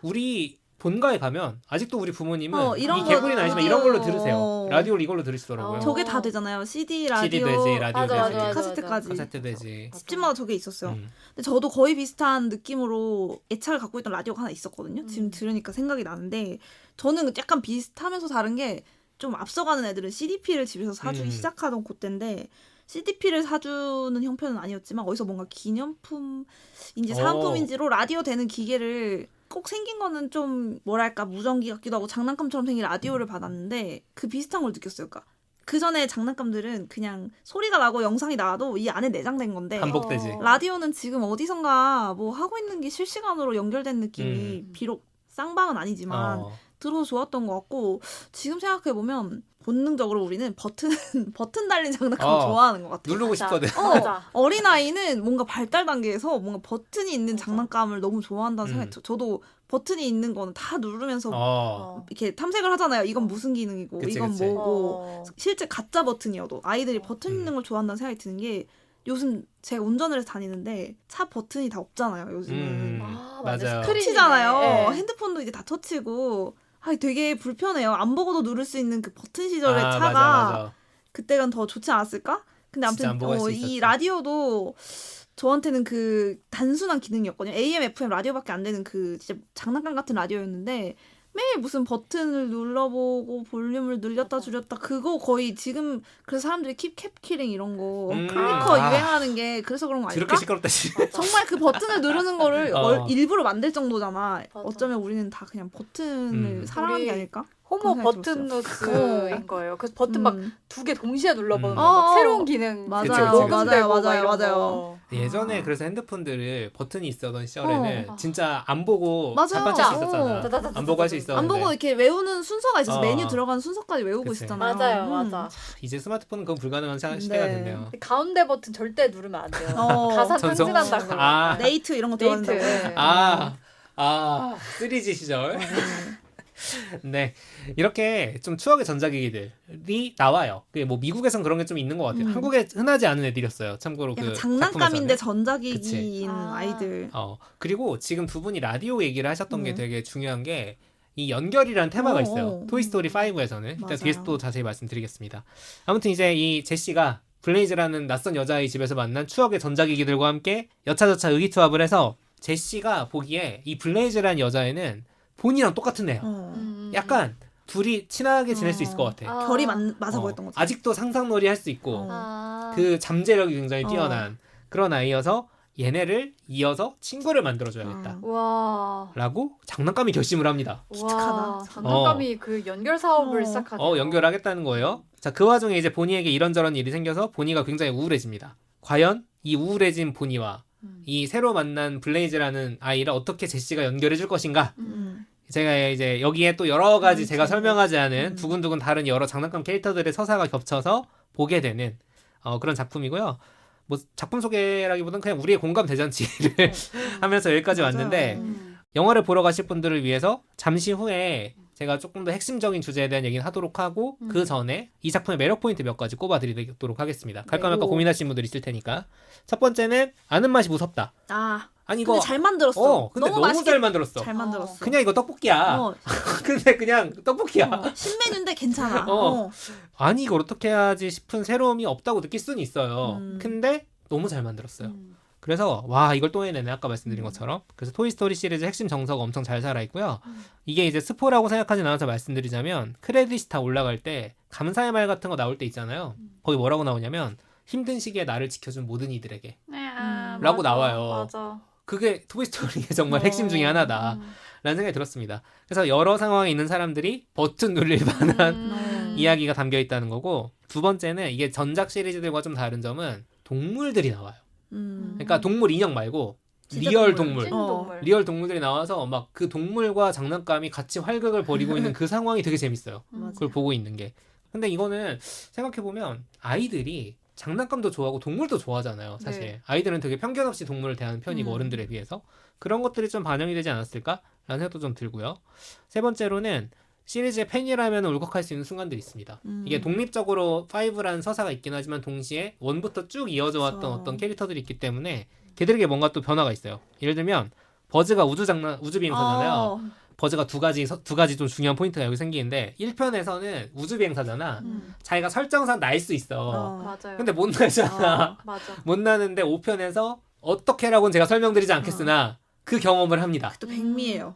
우리 본가에 가면 아직도 우리 부모님은 이 개구리는 아니지만 이런 걸로 들으세요. 라디오를 이걸로 들으시더라고요. 저게 다 되잖아요. CD, 라디오, CD 되지, 라디오 되지, 카세트까지. 카세트 되지. 집집마다 저게 있었어요. 근데 저도 거의 비슷한 느낌으로 애착을 갖고 있던 라디오가 하나 있었거든요. 지금 들으니까 생각이 나는데 저는 약간 비슷하면서 다른 게 좀 앞서가는 애들은 CDP를 집에서 사주기 시작하던 그때인데 CDP를 사주는 형편은 아니었지만 어디서 뭔가 기념품인지 사은품인지로 라디오 되는 기계를 꼭 생긴 거는 좀 뭐랄까 무전기 같기도 하고 장난감처럼 생긴 라디오를 받았는데 그 비슷한 걸 느꼈어요. 그러니까 그 전에 장난감들은 그냥 소리가 나고 영상이 나와도 이 안에 내장된 건데 반복되지. 라디오는 지금 어디선가 뭐 하고 있는 게 실시간으로 연결된 느낌이 비록 쌍방은 아니지만 들어서 좋았던 것 같고 지금 생각해보면 본능적으로 우리는 버튼 달린 장난감 좋아하는 것 같아요. 누르고 싶거든. 어린아이는 뭔가 발달 단계에서 뭔가 버튼이 있는 장난감을 너무 좋아한다는 생각이 들어요. 저도 버튼이 있는 거는 다 누르면서 이렇게 탐색을 하잖아요. 이건 무슨 기능이고 이건 뭐고 실제 가짜 버튼이어도 아이들이 버튼 있는 걸 좋아한다는 생각이 드는 게 요즘 제가 운전을 해서 다니는데 차 버튼이 다 없잖아요. 요즘은 맞아요. 터치잖아요. 핸드폰도 이제 다 터치고 되게 불편해요. 안 보고도 누를 수 있는 그 버튼 시절의 차가 맞아. 그때가 더 좋지 않았을까? 근데 아무튼 이 라디오도 저한테는 그 단순한 기능이었거든요. AM, FM 라디오밖에 안 되는 그 진짜 장난감 같은 라디오였는데 매일 무슨 버튼을 눌러보고 볼륨을 늘렸다 줄였다 그거 거의 지금 그래서 사람들이 킵캡키링 이런 거 클리커 유행하는 게 그래서 그런 거 아닐까? 그렇게 시끄럽다. 정말 그 버튼을 누르는 거를 일부러 만들 정도잖아. 어쩌면 우리는 다 그냥 버튼을 사랑하는 게 아닐까? 호모 버튼노스인 거예요. 그래서 버튼 막 2개 동시에 눌러보는 막 새로운 기능. 맞아요. 예전에 그래서 핸드폰들을 버튼이 있었던 시절에는 진짜 안 보고 잠깐 찰 수 있었잖아. 안 보고 할 수 있었는데. 안 보고 이렇게 외우는 순서가 있어서 메뉴 들어가는 순서까지 외우고 있었잖아요. 맞아. 이제 스마트폰은 그건 불가능한 시대가 됐네요. 가운데 버튼 절대 누르면 안 돼요. 가사 탕진한다고. 네이트 이런 거 들어간다고. 3G 시절. 네, 이렇게 좀 추억의 전자기기들이 나와요. 뭐 미국에선 그런 게 좀 있는 것 같아요. 한국에 흔하지 않은 애들이었어요. 참고로 그 장난감인데 전자기기인 아이들. 그리고 지금 두 분이 라디오 얘기를 하셨던 게 되게 중요한 게 이 연결이라는 테마가 있어요. 토이스토리 5에서는 이따 뒤에서 또 자세히 말씀드리겠습니다. 아무튼 이제 이 제시가 블레이즈라는 낯선 여자아이 집에서 만난 추억의 전자기기들과 함께 여차저차 의기투합을 해서 제시가 보기에 이 블레이즈라는 여자애는 본인이랑 똑같은 애야. 약간 둘이 친하게 지낼 수 있을 것 같아. 결이 맞아 보였던 거죠. 아직도 상상놀이 할 수 있고 그 잠재력이 굉장히 뛰어난 그런 아이여서 얘네를 이어서 친구를 만들어줘야겠다. 라고 장난감이 결심을 합니다. 기특하다. 장난감이 그 연결 사업을 시작하죠. 연결하겠다는 거예요. 자, 그 와중에 이제 보니에게 이런저런 일이 생겨서 보니가 굉장히 우울해집니다. 과연 이 우울해진 보니와 이 새로 만난 블레이즈라는 아이를 어떻게 제시가 연결해 줄 것인가? 제가 이제 여기에 또 여러 가지 제가 설명하지 않은 두근두근 다른 여러 장난감 캐릭터들의 서사가 겹쳐서 보게 되는 그런 작품이고요. 뭐 작품 소개라기보다는 그냥 우리의 공감 대잔치를 하면서 여기까지 왔는데 영화를 보러 가실 분들을 위해서 잠시 후에 제가 조금 더 핵심적인 주제에 대한 얘기는 하도록 하고 그 전에 이 작품의 매력 포인트 몇 가지 꼽아드리도록 하겠습니다. 갈까 말까 고민하시는 분들 있을 테니까. 첫 번째는 아는 맛이 무섭다. 아니 이거 근데 잘 만들었어. 근데 너무 잘 만들었어. 잘 만들었어. 그냥 이거 떡볶이야. 근데 그냥 떡볶이야. 신메뉴인데 괜찮아. 아니 이걸 어떻게 해야지 싶은 새로움이 없다고 느낄 수는 있어요. 근데 너무 잘 만들었어요. 그래서 와 이걸 또 해내네 아까 말씀드린 것처럼. 그래서 토이스토리 시리즈 핵심 정서가 엄청 잘 살아있고요. 이게 이제 스포라고 생각하진 않아서 말씀드리자면 크레딧이 다 올라갈 때 감사의 말 같은 거 나올 때 있잖아요. 거기 뭐라고 나오냐면 힘든 시기에 나를 지켜준 모든 이들에게 라고 나와요. 맞아. 그게 토이스토리의 정말 핵심 중에 하나다 라는 생각이 들었습니다. 그래서 여러 상황에 있는 사람들이 버튼 누릴 만한 이야기가 담겨 있다는 거고, 두 번째는 이게 전작 시리즈들과 좀 다른 점은 동물들이 나와요. 그러니까 동물 인형 말고 리얼 동물. 리얼 동물들이 나와서 막 그 동물과 장난감이 같이 활극을 벌이고 있는 그 상황이 되게 재밌어요. 그걸 보고 있는 게. 근데 이거는 생각해보면 아이들이 장난감도 좋아하고 동물도 좋아하잖아요. 사실 네. 아이들은 되게 편견 없이 동물을 대하는 편이고 어른들에 비해서 그런 것들이 좀 반영이 되지 않았을까라는 생각도 좀 들고요. 세 번째로는 시리즈의 팬이라면 울컥할 수 있는 순간들이 있습니다. 이게 독립적으로 5라는 서사가 있긴 하지만 동시에 1부터 쭉 이어져 왔던 어떤 캐릭터들이 있기 때문에 걔들에게 뭔가 또 변화가 있어요. 예를 들면 버즈가 우주비행사잖아요. 버즈가 두 가지 좀 중요한 포인트가 여기 생기는데 1편에서는 우주비행사잖아. 자기가 설정상 날 수 있어. 맞아요. 근데 못 날잖아. 맞아. 못 나는데 5편에서 어떻게라고는 제가 설명드리지 않겠으나 그 경험을 합니다. 또 백미예요.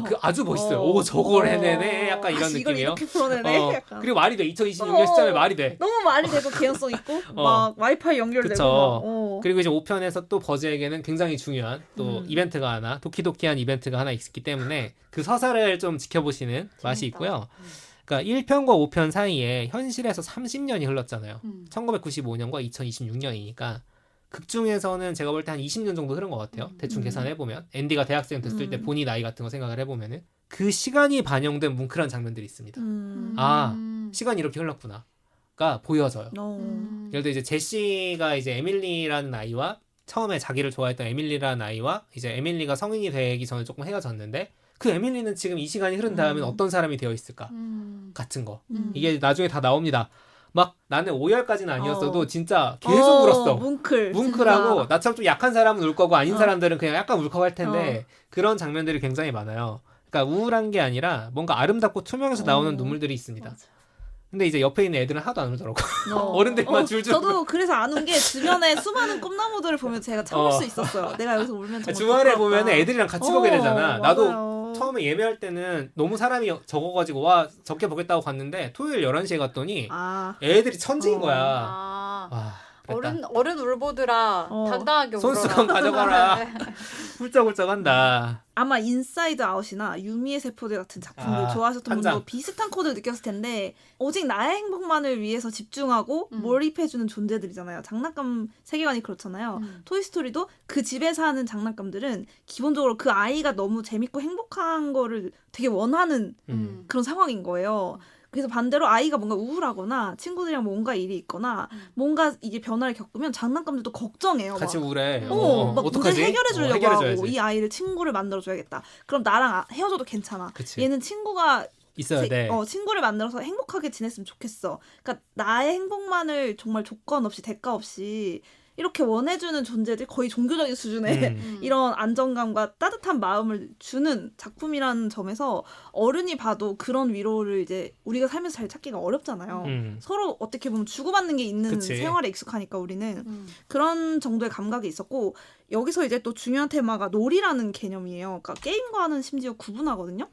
그 아주 멋있어요. 오, 저걸 해내네. 약간 이런 이걸 느낌이에요. 이렇게 풀어내네. 약간. 그리고 말이 돼. 2026년 시점에 말이 돼. 너무 말이 되고 개연성 있고 막 와이파이 연결되고. 그쵸. 그리고 이제 5편에서 또 버즈에게는 굉장히 중요한 또 이벤트가 하나, 도키도키한 이벤트가 하나 있기 때문에 그 서사를 좀 지켜보시는 맛이 있고요. 그러니까 1편과 5편 사이에 현실에서 30년이 흘렀잖아요. 1995년과 2026년이니까 극 중에서는 제가 볼 때 한 20년 정도 흐른 것 같아요. 대충 계산해보면. 앤디가 대학생 됐을 때 본인 나이 같은 거 생각을 해보면은 그 시간이 반영된 뭉클한 장면들이 있습니다. 시간이 이렇게 흘렀구나가 보여져요. 예를 들어 이제 제시가 이제 에밀리라는 아이와 처음에 자기를 좋아했던 에밀리라는 아이와 이제 에밀리가 성인이 되기 전에 조금 헤어졌는데 그 에밀리는 지금 이 시간이 흐른 다음엔 어떤 사람이 되어 있을까 같은 거. 이게 나중에 다 나옵니다. 막 나는 5열까지는 아니었어도 진짜 계속 울었어. 뭉클하고 진짜. 나처럼 좀 약한 사람은 울 거고 아닌 사람들은 그냥 약간 울컥할 텐데 그런 장면들이 굉장히 많아요. 그러니까 우울한 게 아니라 뭔가 아름답고 투명해서 나오는 눈물들이 있습니다. 맞아. 근데 이제 옆에 있는 애들은 하나도 안 울더라고. 어른들만 줄줄. 저도 그래서 안 운 게 주변에 수많은 꿈나무들을 보면 제가 참을 수 있었어요. 내가 여기서 울면 정말 주말에 보면 애들이랑 같이 보게 되잖아. 맞아요. 나도 처음에 예매할 때는 너무 사람이 적어가지고 와 적게 보겠다고 갔는데 토요일 11시에 갔더니 애들이 천지인 거야. 와, 어른 울보드라 당당하게 울어라. 손수건 가져가라. 훌쩍훌쩍한다. 아마 인사이드 아웃이나 유미의 세포들 같은 작품들 좋아하셨던 분도 비슷한 코드를 느꼈을 텐데 오직 나의 행복만을 위해서 집중하고 몰입해주는 존재들이잖아요. 장난감 세계관이 그렇잖아요. 토이스토리도 그 집에 사는 장난감들은 기본적으로 그 아이가 너무 재밌고 행복한 거를 되게 원하는 그런 상황인 거예요. 그래서 반대로 아이가 뭔가 우울하거나 친구들이랑 뭔가 일이 있거나 뭔가 이게 변화를 겪으면 장난감들도 걱정해요. 같이 우울해. 막 어떡하지? 문제를 해결해 주려고 해결해줘야지. 하고 이 아이를 친구를 만들어줘야겠다. 그럼 나랑 헤어져도 괜찮아. 그치. 얘는 친구가 있어야 돼. 친구를 만들어서 행복하게 지냈으면 좋겠어. 그러니까 나의 행복만을 정말 조건 없이 대가 없이 이렇게 원해주는 존재들 거의 종교적인 수준의 이런 안정감과 따뜻한 마음을 주는 작품이라는 점에서 어른이 봐도 그런 위로를 이제 우리가 살면서 잘 찾기가 어렵잖아요. 서로 어떻게 보면 주고받는 게 있는 그치. 생활에 익숙하니까 우리는 그런 정도의 감각이 있었고 여기서 이제 또 중요한 테마가 놀이라는 개념이에요. 그러니까 게임과는 심지어 구분하거든요.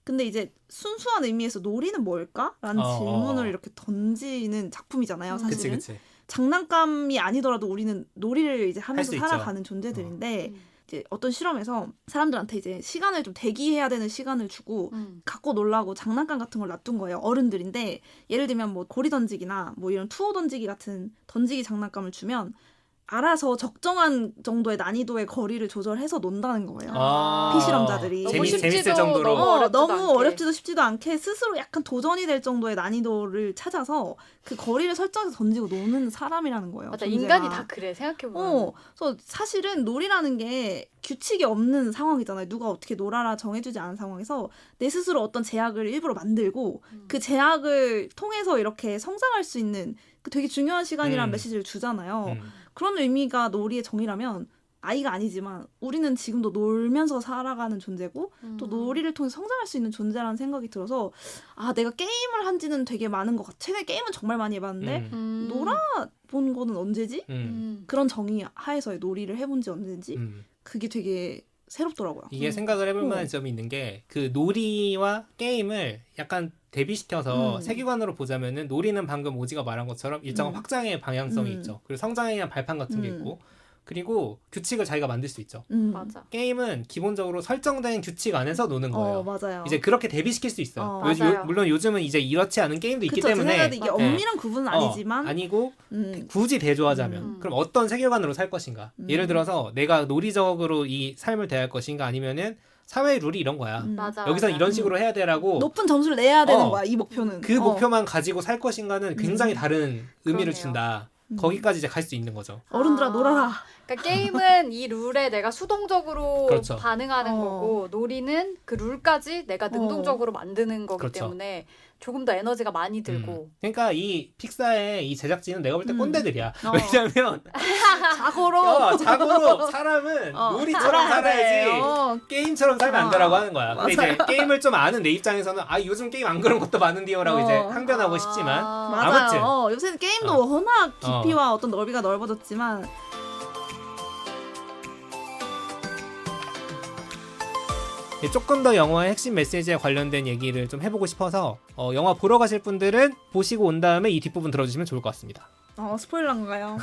근데 이제 순수한 의미에서 놀이는 뭘까?라는 질문을 이렇게 던지는 작품이잖아요. 사실은. 그치. 장난감이 아니더라도 우리는 놀이를 이제 하면서 살아가는 존재들인데 이제 어떤 실험에서 사람들한테 이제 시간을 좀 대기해야 되는 시간을 주고 갖고 놀라고 장난감 같은 걸 놔둔 거예요. 어른들인데 예를 들면 뭐 고리 던지기나 뭐 이런 투호 던지기 같은 던지기 장난감을 주면 알아서 적정한 정도의 난이도의 거리를 조절해서 논다는 거예요. 아. 피실험자들이. 너무 쉽지도 재밌을 정도로. 너무 너무 어렵지도 않게. 어렵지도 쉽지도 않게 스스로 약간 도전이 될 정도의 난이도를 찾아서 그 거리를 설정해서 던지고 노는 사람이라는 거예요. 맞아, 존재가. 인간이 다 그래 생각해보면. 그래서 사실은 놀이라는 게 규칙이 없는 상황이잖아요. 누가 어떻게 놀아라 정해주지 않은 상황에서 내 스스로 어떤 제약을 일부러 만들고 그 제약을 통해서 이렇게 성장할 수 있는 그 되게 중요한 시간이라는 메시지를 주잖아요. 그런 의미가 놀이의 정의라면 아이가 아니지만 우리는 지금도 놀면서 살아가는 존재고 또 놀이를 통해 성장할 수 있는 존재라는 생각이 들어서 아 내가 게임을 한 지는 되게 많은 것 같아. 최근에 게임은 정말 많이 해봤는데 놀아본 거는 언제지? 그런 정의 하에서의 놀이를 해본 지 언제인지 그게 되게 새롭더라고요. 이게 생각을 해볼 만한 점이 있는 게 그 놀이와 게임을 약간 대비시켜서 세계관으로 보자면은 놀이는 방금 오지가 말한 것처럼 일정한 확장의 방향성이 있죠. 그리고 성장에 대한 발판 같은 게 있고 그리고 규칙을 자기가 만들 수 있죠. 맞아. 게임은 기본적으로 설정된 규칙 안에서 노는 거예요. 맞아요. 이제 그렇게 대비시킬 수 있어요. 맞아요. 물론 요즘은 이제 이렇지 않은 게임도 있기 그쵸, 때문에 제 생각에도 이게 엄밀한 구분은 아니지만 아니고 굳이 대조하자면 그럼 어떤 세계관으로 살 것인가? 예를 들어서 내가 논리적으로 이 삶을 대할 것인가 아니면은 사회의 룰이 이런 거야. 맞아. 여기서 맞아. 이런 식으로 해야 되라고 높은 점수를 내야 되는 거야. 이 목표는. 그 목표만 가지고 살 것인가는 굉장히 다른 의미를 그러네요. 준다. 거기까지 이제 갈 수 있는 거죠. 어른들아 놀아라. 그러니까 게임은 이 룰에 내가 수동적으로 그렇죠. 반응하는 거고 놀이는 그 룰까지 내가 능동적으로 만드는 거기 그렇죠. 때문에 조금 더 에너지가 많이 들고 그러니까 이 픽사의 이 제작진은 내가 볼 때 꼰대들이야. 어. 왜냐면 자고로 사람은 놀이처럼 살아야지 게임처럼 살면 안 되라고 하는 거야. 근데 이제 게임을 좀 아는 내 입장에서는 아 요즘 게임 안 그런 것도 많은데요라고 이제 항변하고 싶지만 아무튼 맞아요. 요새는 게임도 워낙 깊이와 어떤 넓이가 넓어졌지만 조금 더 영화의 핵심 메시지에 관련된 얘기를 좀 해보고 싶어서 영화 보러 가실 분들은 보시고 온 다음에 이 뒷부분 들어주시면 좋을 것 같습니다. 스포일러인가요?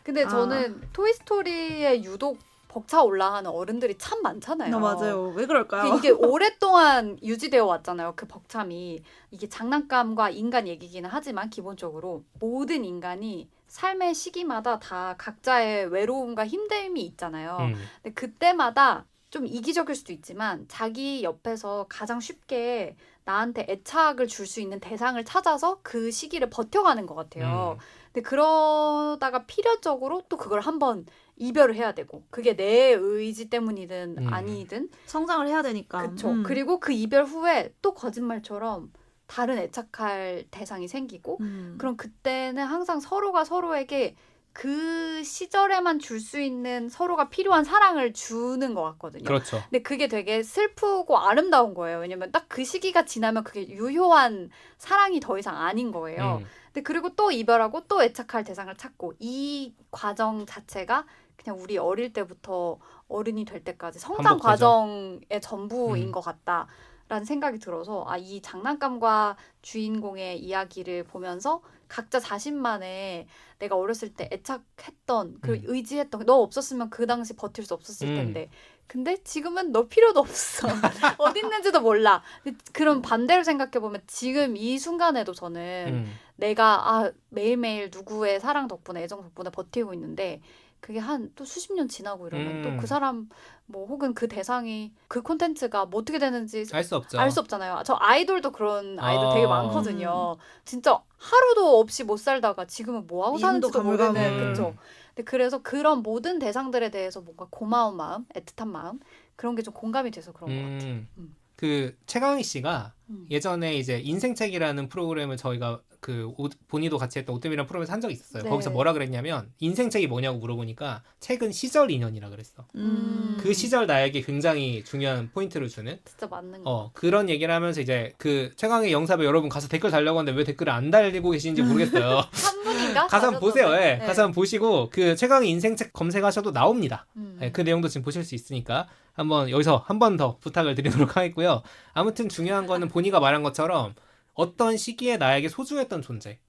근데 저는 토이스토리에 유독 벅차 올라하는 어른들이 참 많잖아요. 맞아요. 왜 그럴까요? 이게 오랫동안 유지되어 왔잖아요. 그 벅참이. 이게 장난감과 인간 얘기기는 하지만 기본적으로 모든 인간이 삶의 시기마다 다 각자의 외로움과 힘듦이 있잖아요. 근데 그때마다 좀 이기적일 수도 있지만 자기 옆에서 가장 쉽게 나한테 애착을 줄 수 있는 대상을 찾아서 그 시기를 버텨가는 것 같아요. 근데 그러다가 필연적으로 또 그걸 한번 이별을 해야 되고 그게 내 의지 때문이든 아니든 성장을 해야 되니까. 그렇죠. 그리고 그 이별 후에 또 거짓말처럼 다른 애착할 대상이 생기고 그럼 그때는 항상 서로가 서로에게 그 시절에만 줄 수 있는 서로가 필요한 사랑을 주는 것 같거든요. 그렇죠. 근데 그게 되게 슬프고 아름다운 거예요. 왜냐면 딱 그 시기가 지나면 그게 유효한 사랑이 더 이상 아닌 거예요. 근데 그리고 또 이별하고 또 애착할 대상을 찾고 이 과정 자체가 그냥 우리 어릴 때부터 어른이 될 때까지 성장 반복되죠. 과정의 전부인 것 같다. 라는 생각이 들어서 이 장난감과 주인공의 이야기를 보면서 각자 자신만의 내가 어렸을 때 애착했던 그 의지했던 너 없었으면 그 당시 버틸 수 없었을 텐데 근데 지금은 너 필요도 없어. 어디 있는지도 몰라. 근데 그런 반대로 생각해보면 지금 이 순간에도 저는 내가 매일매일 누구의 사랑 덕분에 애정 덕분에 버티고 있는데 그게 한 또 수십 년 지나고 이러면 또 그 사람 뭐 혹은 그 대상이 그 콘텐츠가 뭐 어떻게 되는지 알 수 없죠. 알 수 없잖아요. 저 아이돌도 그런 아이돌 되게 많거든요. 진짜 하루도 없이 못 살다가 지금은 뭐 하고 사는지도 모르는 그쵸. 근데 그래서 그런 모든 대상들에 대해서 뭔가 고마운 마음, 애틋한 마음 그런 게 좀 공감이 돼서 그런 것 같아요. 그 최강희 씨가 예전에 이제 인생책이라는 프로그램을 저희가 그 본이도 같이 했던 오뜨미라는 프로그램에서 한 적이 있었어요. 네. 거기서 뭐라 그랬냐면 인생책이 뭐냐고 물어보니까 책은 시절 인연이라 그랬어. 그 시절 나에게 굉장히 중요한 포인트를 주는 진짜 맞는 거. 그런 얘기를 하면서 이제 그 최강희 영사배 여러분 가서 댓글 달라고 하는데 왜 댓글을 안 달리고 계시는지 모르겠어요. 한 분인가? 가서 한번 보세요. 네. 가서 한번 보시고 그 최강희 인생책 검색하셔도 나옵니다. 그 내용도 지금 보실 수 있으니까 한번 여기서 한 번 더 부탁을 드리도록 하겠고요. 아무튼 중요한 거는 본이가 말한 것처럼 어떤 시기에 나에게 소중했던 존재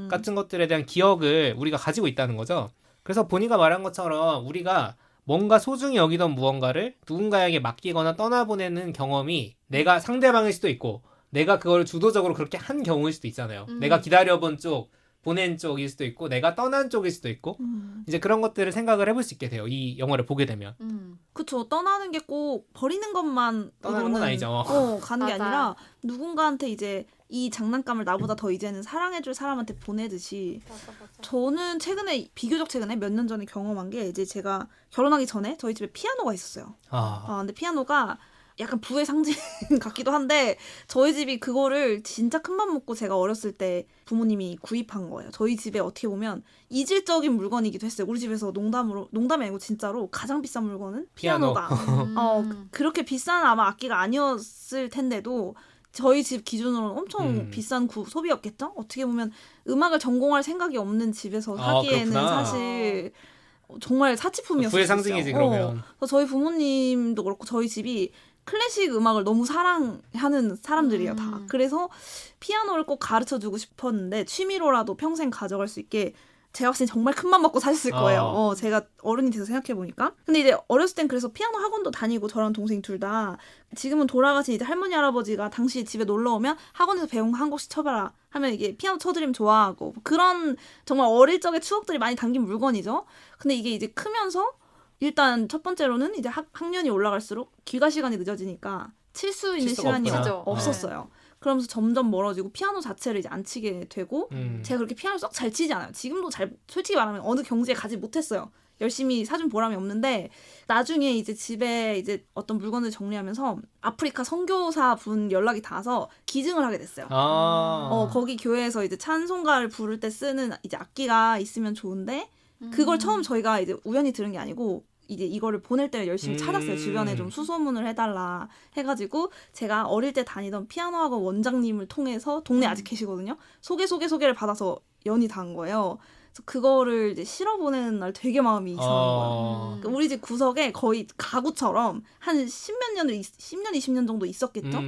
같은 것들에 대한 기억을 우리가 가지고 있다는 거죠. 그래서 본이가 말한 것처럼 우리가 뭔가 소중히 여기던 무언가를 누군가에게 맡기거나 떠나보내는 경험이 내가 상대방일 수도 있고 내가 그걸 주도적으로 그렇게 한 경우일 수도 있잖아요. 내가 기다려본 쪽 보낸 쪽일 수도 있고 내가 떠난 쪽일 수도 있고 이제 그런 것들을 생각을 해볼 수 있게 돼요. 이 영화를 보게 되면. 그쵸. 떠나는 게 꼭 버리는 것만 떠나는 건 아니죠. 가는 게 맞아. 아니라 누군가한테 이제 이 장난감을 나보다 더 이제는 사랑해줄 사람한테 보내듯이 맞아. 저는 비교적 최근에 몇 년 전에 경험한 게 이제 제가 결혼하기 전에 저희 집에 피아노가 있었어요. 근데 피아노가 약간 부의 상징 같기도 한데 저희 집이 그거를 진짜 큰맘 먹고 제가 어렸을 때 부모님이 구입한 거예요. 저희 집에 어떻게 보면 이질적인 물건이기도 했어요. 우리 집에서 농담이 아니고 진짜로 가장 비싼 물건은 피아노. 피아노다. 그렇게 비싼 아마 악기가 아니었을 텐데도 저희 집 기준으로는 엄청 비싼 소비였겠죠? 어떻게 보면 음악을 전공할 생각이 없는 집에서 하기에는 그렇구나. 사실 정말 사치품이었어요. 부의 상징이지 그러면. 그래서 저희 부모님도 그렇고 저희 집이 클래식 음악을 너무 사랑하는 사람들이에요, 다. 그래서 피아노를 꼭 가르쳐주고 싶었는데 취미로라도 평생 가져갈 수 있게 제가 봤을 땐 정말 큰맘 먹고 사셨을 거예요. 제가 어른이 돼서 생각해보니까. 근데 이제 어렸을 땐 그래서 피아노 학원도 다니고 저랑 동생 둘 다 지금은 돌아가신 이제 할머니 할아버지가 당시 집에 놀러 오면 학원에서 배운 거 한 곡씩 쳐봐라 하면 이게 피아노 쳐드리면 좋아하고 그런 정말 어릴 적의 추억들이 많이 담긴 물건이죠. 근데 이게 이제 크면서 일단 첫 번째로는 이제 학년이 올라갈수록 귀가 시간이 늦어지니까 칠 수 있는 시간이 없었어요. 그러면서 점점 멀어지고 피아노 자체를 이제 안 치게 되고 제가 그렇게 피아노를 썩 잘 치지 않아요. 지금도 솔직히 말하면 어느 경지에 가지 못했어요. 열심히 사준 보람이 없는데 나중에 이제 집에 이제 어떤 물건을 정리하면서 아프리카 선교사 분 연락이 닿아서 기증을 하게 됐어요. 거기 교회에서 이제 찬송가를 부를 때 쓰는 이제 악기가 있으면 좋은데 그걸 처음 저희가 이제 우연히 들은 게 아니고 이제 이거를 보낼 때 열심히 찾았어요. 주변에 좀 수소문을 해달라 해가지고 제가 어릴 때 다니던 피아노 학원 원장님을 통해서 동네 아직 계시거든요. 소개를 받아서 연이 닿은 거예요. 그래서 그거를 이제 실어 보내는 날 되게 마음이 이상한 거예요. 그러니까 우리 집 구석에 거의 가구처럼 한 10년, 20년 정도 있었겠죠?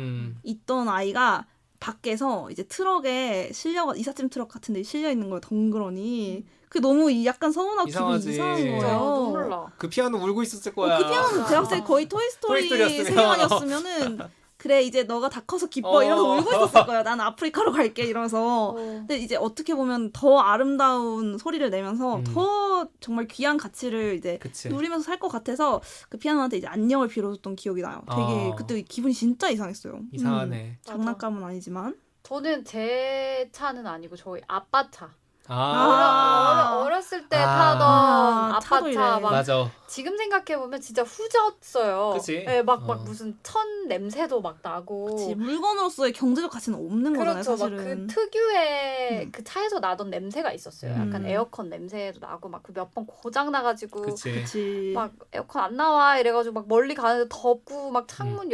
있던 아이가 밖에서 이제 트럭에 이삿짐 트럭 같은 데 실려 있는 거예요. 덩그러니. 그게 너무 약간 서운하고 기분이 이상한 거예요. 눈물 나. 그 피아노 울고 있었을 거야. 그 피아노는 제가 봤을 때 거의 토이스토리 세계관이었으면은 그래 이제 너가 다 커서 기뻐 이러면서 울고 있었을 거예요. 난 아프리카로 갈게 이러면서. 근데 이제 어떻게 보면 더 아름다운 소리를 내면서 더 정말 귀한 가치를 이제 누리면서 살 것 같아서 그 피아노한테 이제 안녕을 빌어줬던 기억이 나요. 되게 그때 기분이 진짜 이상했어요. 이상하네. 장난감은 아니지만. 저는 제 차는 아니고 저희 아빠 차. 어렸을 때 타던 아빠 차 막 맞아. 지금 생각해보면 진짜 후졌어요. 그치? 네, 막 무슨 천 냄새도 막 나고. 그치. 물건으로서의 경제적 가치는 없는 거잖아요, 사실은. 막 그 특유의 그 차에서 나던 냄새가 있었어요. 약간 에어컨 냄새도 나고 막 그 몇 번 고장 나가지고 그치. 막 에어컨 안 나와 이래가지고 막 멀리 가는데 덥고 막 창문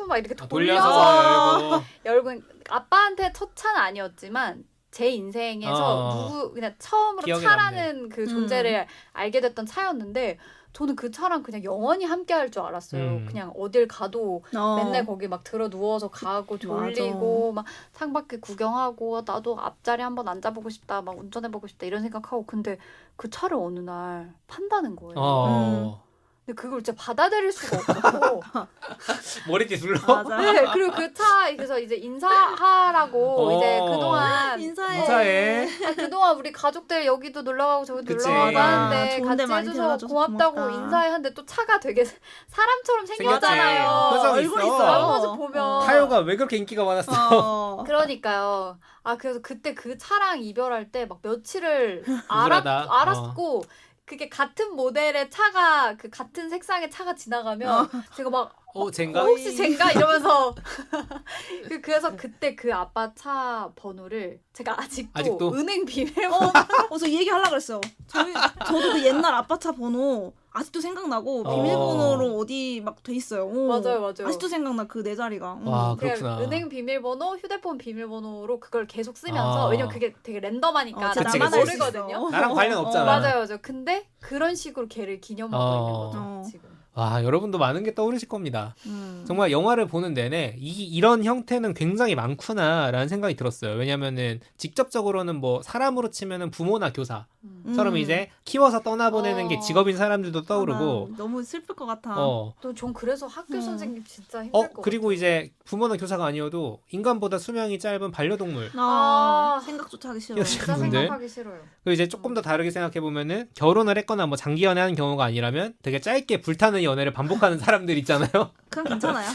막 이렇게 돌려서 열고 아빠한테 첫 차는 아니었지만. 제 인생에서 그냥 처음으로 차라는 그 존재를 알게 됐던 차였는데 저는 그 차랑 그냥 영원히 함께 할 줄 알았어요. 그냥 어딜 가도 맨날 거기 막 들어 누워서 가고 졸리고 막 창밖에 구경하고 나도 앞자리 한번 앉아보고 싶다 막 운전해보고 싶다 이런 생각하고 근데 그 차를 어느 날 판다는 거예요. 근데 그걸 진짜 받아들일 수가 없었고 머리띠 둘러? 맞아. 네, 그리고 그 차 그래서 이제 인사하라고 이제 그동안 인사해. 그동안 우리 가족들 여기도 놀러 가고 저기도 그치. 놀러 가고 하는데 좋은데 같이 많이 해줘서 데려다줘서 고맙다고 고맙다. 인사해 하는데 또 차가 되게 사람처럼 생겼지. 생겼잖아요. 표정 얼굴 있어. 있어요. 앞모습 보면 타요가 왜 그렇게 인기가 많았어? 그러니까요. 그래서 그때 그 차랑 이별할 때 막 며칠을 우울하다. 알았고 그게 같은 모델의 차가 그 같은 색상의 차가 지나가면 제가 막 젠가? 혹시 젠가 이러면서 그래서 그때 그 아빠 차 번호를 제가 아직도? 은행 비밀번호 저 이 얘기 하려고 그랬어요. 저도 그 옛날 아빠 차 번호 아직도 생각나고 비밀번호로 어디 막 돼 있어요. 맞아요. 아직도 생각나 그 네 자리가. 와 그렇구나. 은행 비밀번호, 휴대폰 비밀번호로 그걸 계속 쓰면서 왜냐면 그게 되게 랜덤하니까 진짜 나만 그치. 모르거든요. 나랑 관련 없잖아. 맞아요. 근데 그런 식으로 걔를 기념하고 있는 거죠 지금. 와, 여러분도 많은 게 떠오르실 겁니다. 정말 영화를 보는 내내 이런 형태는 굉장히 많구나라는 생각이 들었어요. 왜냐면은 직접적으로는 뭐 사람으로 치면은 부모나 교사처럼 이제 키워서 떠나보내는 게 직업인 사람들도 떠오르고 너무 슬플 것 같아. 또 전 그래서 학교 선생님 진짜 힘들 것 그리고 같아요. 이제 부모나 교사가 아니어도 인간보다 수명이 짧은 반려동물 생각조차 하기 싫어. 이러시는 진짜 분들. 생각하기 싫어요. 그리고 이제 조금 더 다르게 생각해보면은 결혼을 했거나 뭐 장기 연애하는 경우가 아니라면 되게 짧게 불타는 연애를 반복하는 사람들 있잖아요. 그럼 괜찮아요.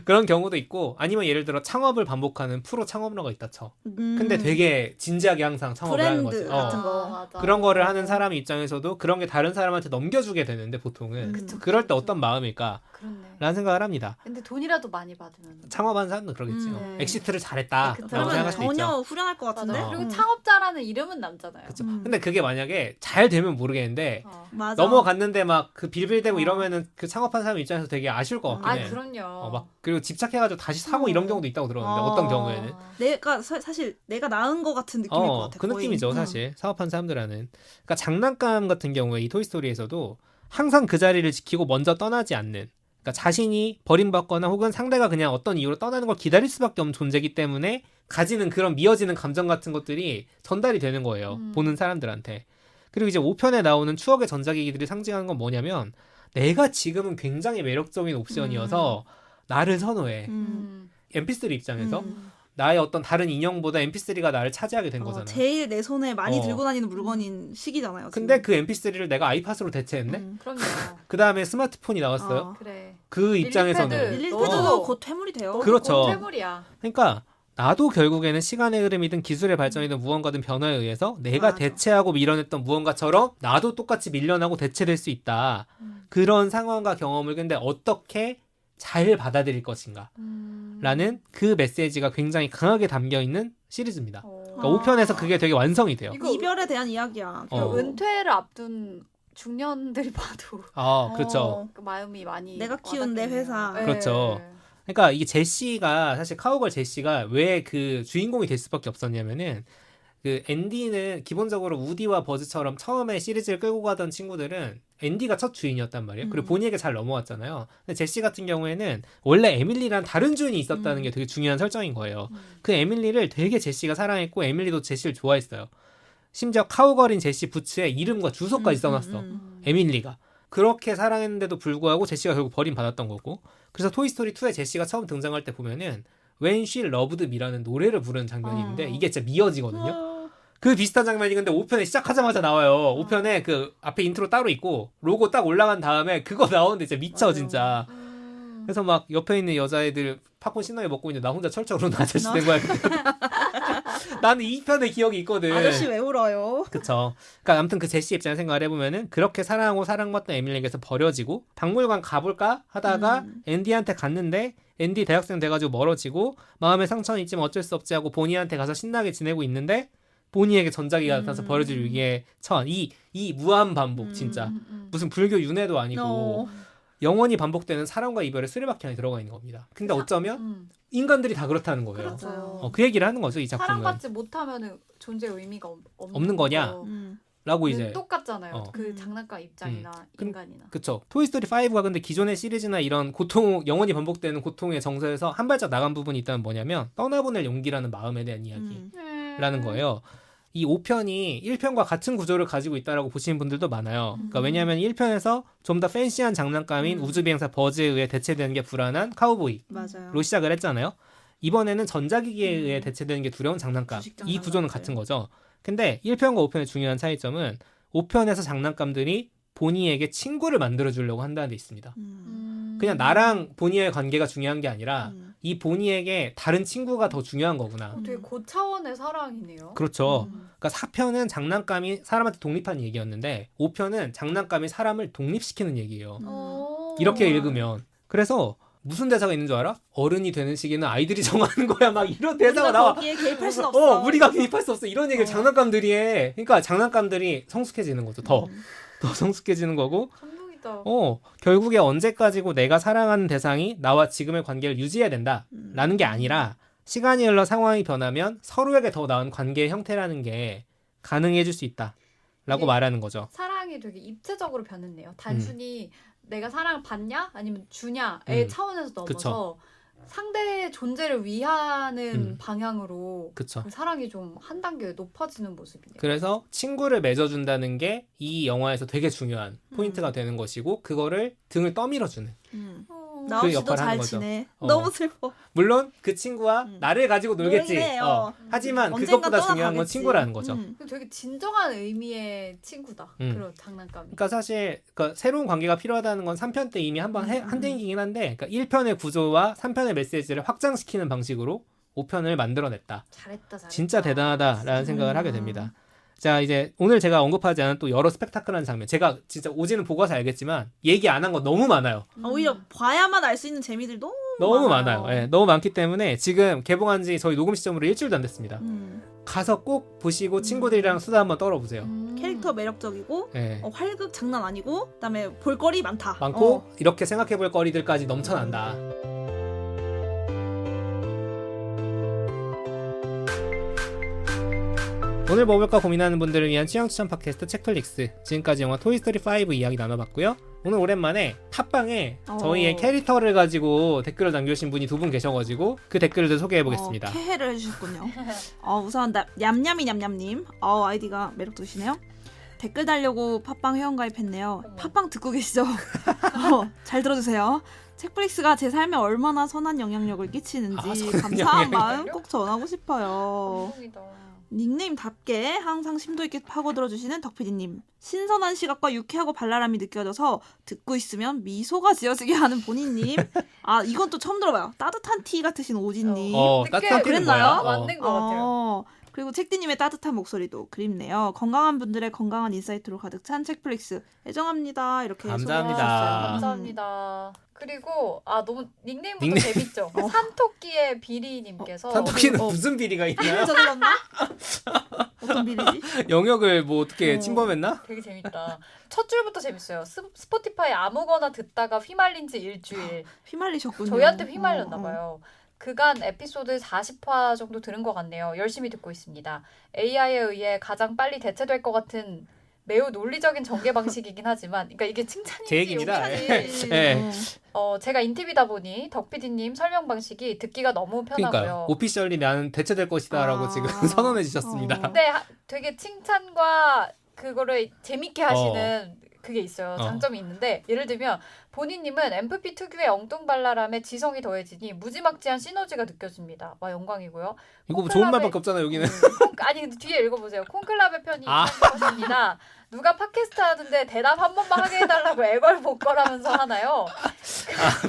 그런 경우도 있고 아니면 예를 들어 창업을 반복하는 프로 창업러가 있다 쳐. 근데 되게 진지하게 항상 창업을 하는 거지. 브랜드 같은 거. 맞아. 그런 거를 하는 사람 입장에서도 그런 게 다른 사람한테 넘겨주게 되는데 보통은 그쵸, 그럴 때 그쵸. 어떤 마음일까? 그렇네. 라는 생각을 합니다. 근데 돈이라도 많이 받으면. 창업하는 사람도 그러겠죠. 네. 엑시트를 잘했다 그쵸. 라고 그러면 생각할 수도 전혀 있죠. 후련할 것 같은데. 맞아요. 그리고 창업자라는 이름은 남잖아요. 그쵸. 근데 그게 만약에 잘 되면 모르겠는데 맞아. 넘어갔는데 막 그 빌빌대고 이러면은 그 창업한 사람 입장에서 되게 아쉬울 것 같긴 해. 그럼요. 막 그리고 집착해가지고 다시 사고 이런 경우도 있다고 들었는데 어떤 경우에는 내가 사실 내가 나은 것 같은 느낌일 것 같아. 그 거의. 느낌이죠 사실 사업한 사람들한테는. 그러니까 장난감 같은 경우에 이 토이스토리에서도 항상 그 자리를 지키고 먼저 떠나지 않는, 그러니까 자신이 버림받거나 혹은 상대가 그냥 어떤 이유로 떠나는 걸 기다릴 수밖에 없는 존재이기 때문에 가지는 그런 미어지는 감정 같은 것들이 전달이 되는 거예요. 보는 사람들한테. 그리고 이제 5편에 나오는 추억의 전자기기들이 상징하는 건 뭐냐면 내가 지금은 굉장히 매력적인 옵션이어서 나를 선호해. MP3 입장에서 나의 어떤 다른 인형보다 MP3가 나를 차지하게 된 거잖아. 제일 내 손에 많이 들고 다니는 물건인 시기잖아요. 근데 그 MP3를 내가 아이팟으로 대체했네? 그럼요. 그 다음에 스마트폰이 나왔어요. 그래. 그 입장에서는. 밀리패드도 곧 퇴물이 돼요. 그렇죠. 퇴물이야. 그러니까 나도 결국에는 시간의 흐름이든 기술의 발전이든 무언가든 변화에 의해서 내가 맞아. 대체하고 밀어냈던 무언가처럼 나도 똑같이 밀려나고 대체될 수 있다. 그런 상황과 경험을 근데 어떻게 잘 받아들일 것인가 라는 그 메시지가 굉장히 강하게 담겨있는 시리즈입니다. 그러니까 5편에서 그게 되게 완성이 돼요. 이별에 대한 이야기야. 은퇴를 앞둔 중년들이 봐도 그렇죠. 그 마음이 많이 내가 키운 내 회사. 네. 그렇죠. 그러니까 이게 제시가 사실 카우걸 제시가 왜 그 주인공이 될 수밖에 없었냐면은 그 앤디는 기본적으로 우디와 버즈처럼 처음에 시리즈를 끌고 가던 친구들은 앤디가 첫 주인이었단 말이에요. 그리고 본인에게 잘 넘어왔잖아요. 근데 제시 같은 경우에는 원래 에밀리란 다른 주인이 있었다는 게 되게 중요한 설정인 거예요. 그 에밀리를 되게 제시가 사랑했고 에밀리도 제시를 좋아했어요. 심지어 카우걸인 제시 부츠에 이름과 주소까지 써놨어. 에밀리가. 그렇게 사랑했는데도 불구하고 제시가 결국 버림받았던 거고. 그래서 토이스토리 2에 제시가 처음 등장할 때 보면은 When She Loved Me라는 노래를 부르는 장면이 있는데 이게 진짜 미어지거든요. 그 비슷한 장면이 근데 5편에 시작하자마자 나와요. 5편에 그 앞에 인트로 따로 있고 로고 딱 올라간 다음에 그거 나오는데 진짜 미쳐 진짜. 그래서 막 옆에 있는 여자애들 팝콘 신나게 먹고 있는데 나 혼자 철철 우는 아저씨 된 거야. 나는 2편의 기억이 있거든. 아저씨 왜 울어요? 그쵸. 그러니까 아무튼 그 제시 입장에 생각을 해보면은 그렇게 사랑하고 사랑받던 에밀리에게서 버려지고 박물관 가볼까 하다가 앤디한테 갔는데 앤디 대학생 돼가지고 멀어지고 마음에 상처는 있지만 어쩔 수 없지 하고 보니한테 가서 신나게 지내고 있는데 보니에게 전자기가 나타나서 버려질 위기에 처한 이 무한 반복 진짜 무슨 불교 윤회도 아니고 영원히 반복되는 사랑과 이별의 수레바퀴 안에 들어가 있는 겁니다. 근데 어쩌면 인간들이 다 그렇다는 거예요. 그렇죠. 그 얘기를 하는 거죠 이 작품은. 사랑받지 못하면 존재의 의미가 없는 거냐? 라고 이제 똑같잖아요. 그 장난감 입장이나 인간이나. 그쵸. 토이스토리 5가 근데 기존의 시리즈나 이런 고통 영원히 반복되는 고통의 정서에서 한 발짝 나간 부분이 있다면 뭐냐면 떠나보낼 용기라는 마음에 대한 이야기라는 거예요. 이 5편이 1편과 같은 구조를 가지고 있다라고 보시는 분들도 많아요. 그러니까 왜냐하면 1편에서 좀 더 팬시한 장난감인 우주비행사 버즈에 의해 대체되는 게 불안한 카우보이로 맞아요. 시작을 했잖아요. 이번에는 전자기기에 의해 대체되는 게 두려운 장난감. 이 구조는 같은 거죠. 근데 1편과 5편의 중요한 차이점은 5편에서 장난감들이 보니에게 친구를 만들어주려고 한다는 데 있습니다. 그냥 나랑 보니의 관계가 중요한 게 아니라 이 보니에게 다른 친구가 더 중요한 거구나. 되게 고차원의 사랑이네요. 그렇죠. 그러니까 4편은 장난감이 사람한테 독립한 얘기였는데 5편은 장난감이 사람을 독립시키는 얘기예요. 이렇게 읽으면. 그래서 무슨 대사가 있는 줄 알아? 어른이 되는 시기는 아이들이 정하는 거야. 막 이런 대사가 나와. 거기에 개입할 수 없어. 우리가 개입할 수 없어. 이런 얘기를 장난감들이 해. 그러니까 장난감들이 성숙해지는 거죠. 더 성숙해지는 거고. 감동이다. 결국에 언제까지고 내가 사랑하는 대상이 나와 지금의 관계를 유지해야 된다라는 게 아니라 시간이 흘러 상황이 변하면 서로에게 더 나은 관계의 형태라는 게 가능해질 수 있다라고 말하는 거죠. 사랑이 되게 입체적으로 변했네요. 단순히 내가 사랑을 받냐 아니면 주냐의 차원에서 넘어서 그쵸. 상대의 존재를 위하는 방향으로 그쵸. 그 사랑이 좀 한 단계 높아지는 모습이네요. 그래서 친구를 맺어준다는 게 이 영화에서 되게 중요한 포인트가 되는 것이고 그거를 등을 떠밀어주는 나우 씨도 역할을 잘 하는 거죠. 지내. 너무 슬퍼. 물론 그 친구와 나를 가지고 놀겠지. 놀긴 해요. 하지만 언젠가 그것보다 중요한 건 떠나가겠지. 친구라는 거죠. 되게 진정한 의미의 친구다. 그런 장난감이. 그러니까 사실 새로운 관계가 필요하다는 건 3편 때 이미 한번 한 얘기긴 한데 그러니까 1편의 구조와 3편의 메시지를 확장시키는 방식으로 5편을 만들어냈다. 잘했다. 진짜 대단하다라는 생각을 하게 됩니다. 자, 이제 오늘 제가 언급하지 않은 또 여러 스펙타클한 장면. 제가 진짜 오지는 보고 와서 알겠지만 얘기 안 한 거 너무 많아요. 오히려 봐야만 알 수 있는 재미들 너무 많아요. 예, 너무 많기 때문에 지금 개봉한 지 저희 녹음 시점으로 일주일도 안 됐습니다. 가서 꼭 보시고 친구들이랑 수다 한번 떨어보세요. 캐릭터 매력적이고 예. 활극 장난 아니고 그다음에 볼거리 많다. 많고 이렇게 생각해볼 거리들까지 넘쳐난다. 오늘 뭐 볼까 고민하는 분들을 위한 취향 추천 팟캐스트 책플릭스. 지금까지 영화 토이스토리 5 이야기 나눠봤고요. 오늘 오랜만에 탑방에 저희의 캐릭터를 가지고 댓글을 남겨주신 분이 두 분 계셔가지고 그 댓글을 소개해보겠습니다. 캐해를 해주셨군요. 우선 냠냠이 냠냠님 아이디가 매력적이시네요. 댓글 달려고 팟빵 회원가입했네요. 팟빵 듣고 계시죠? 잘 들어주세요. 책플릭스가 제 삶에 얼마나 선한 영향력을 끼치는지 감사한 마음 꼭 전하고 싶어요. 감동이다. 닉네임답게 항상 심도 있게 파고들어주시는 덕PD님. 신선한 시각과 유쾌하고 발랄함이 느껴져서 듣고 있으면 미소가 지어지게 하는 본인님. 이건 또 처음 들어봐요. 따뜻한 티 같으신 오진님. 따뜻한 티는 뭐야? 맞는 것 같아요. 그리고 책디님의 따뜻한 목소리도 그립네요. 건강한 분들의 건강한 인사이트로 가득 찬 책플릭스 애정합니다. 이렇게 감사합니다. 소개해주셨어요. 감사합니다. 그리고 너무 닉네임부터 재밌죠. 산토끼의 비리님께서 산토끼는 무슨 비리가 있나요? 저질렀나? 어떤 비리지? 영역을 뭐 어떻게 침범했나? 되게 재밌다. 첫 줄부터 재밌어요. 스포티파이 아무거나 듣다가 휘말린 지 일주일. 휘말리셨군요. 저희한테 휘말렸나 봐요. 그간 에피소드 40화 정도 들은 것 같네요. 열심히 듣고 있습니다. AI에 의해 가장 빨리 대체될 것 같은 매우 논리적인 전개 방식이긴 하지만, 그러니까 이게 칭찬인지 제 얘기입니다. 욕찬지. 네. 제가 인팁이다 보니 덕PD님 설명 방식이 듣기가 너무 편하고요. 그러니까요. 오피셜리 나는 대체될 것이다라고 지금 선언해 주셨습니다. 근데 되게 칭찬과 그거를 재밌게 하시는 그게 있어요. 장점이 있는데 예를 들면 본인님은 MFP 특유의 엉뚱발랄함에 지성이 더해지니 무지막지한 시너지가 느껴집니다. 와 영광이고요. 이거 뭐 좋은 말밖에 없잖아요 여기는. 아니 근데 뒤에 읽어보세요. 콩클라베 편이 있습니다. 누가 팟캐스트 하는데 대답 한 번만 하게 해달라고 애걸복걸하면서 하나요?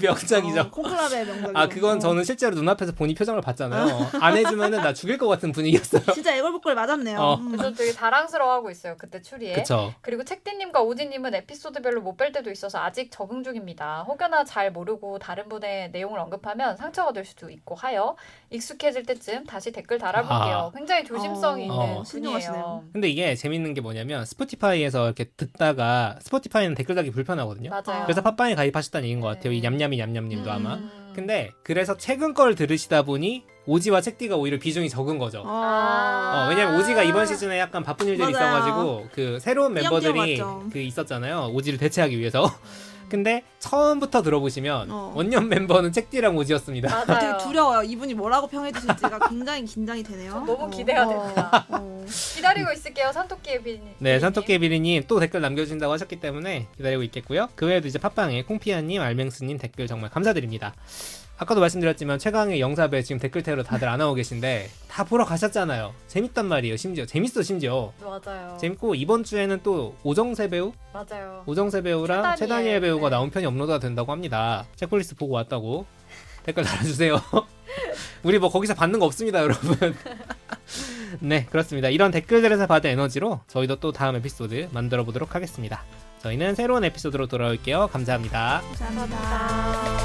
명작이죠. 콩클라베 명작. 그건 저는 실제로 눈앞에서 본인 표정을 봤잖아요. 안 해주면은 나 죽일 것 같은 분위기였어요. 진짜 애걸복걸 맞았네요. 그래서 되게 자랑스러워하고 있어요. 그때 추리에. 그쵸. 그리고 책디님과 오지님은 에피소드별로 못 뵐 때도 있어서 아직 적응 중입니다. 혹여나 잘 모르고 다른 분의 내용을 언급하면 상처가 될 수도 있고 하여 익숙해질 때쯤 다시 댓글 달아볼게요. 굉장히 조심성이 있는 분이에요. 근데 이게 재밌는 게 뭐냐면 스포티파이에서 이렇게 듣다가 스포티파이는 댓글 달기 불편하거든요. 맞아요. 그래서 팟빵에 가입하셨다는 얘기인 것 같아요. 이 냠냠이 냠냠님도 아마. 근데 그래서 최근 걸 들으시다 보니 오지와 책디가 오히려 비중이 적은 거죠. 왜냐면 오지가 이번 시즌에 약간 바쁜 일들이 있어가지고 그 새로운 멤버들이 그 있었잖아요. 오지를 대체하기 위해서. 근데 처음부터 들어보시면 원년 멤버는 책디랑 오지였습니다. 맞아요. 되게 두려워요. 이분이 뭐라고 평해 주실지가 굉장히 긴장이 되네요. 너무 기대가 됩니다. 기다리고 있을게요. 산토끼의 비리님. 네, 산토끼의 비리님 또 댓글 남겨주신다고 하셨기 때문에 기다리고 있겠고요. 그 외에도 이제 팟빵에 콩피아님, 알맹스님 댓글 정말 감사드립니다. 아까도 말씀드렸지만 최강의 영사배 지금 댓글 태우러 다들 안 하고 계신데 다 보러 가셨잖아요. 재밌단 말이에요. 심지어 맞아요. 재밌고 이번 주에는 또 오정세 배우? 맞아요. 오정세 배우랑 최다니엘 배우가 네. 나온 편이 업로드가 된다고 합니다. 책플리스트 보고 왔다고 댓글 달아주세요. 우리 뭐 거기서 받는 거 없습니다 여러분. 네 그렇습니다. 이런 댓글들에서 받은 에너지로 저희도 또 다음 에피소드 만들어 보도록 하겠습니다. 저희는 새로운 에피소드로 돌아올게요. 감사합니다. 감사합니다.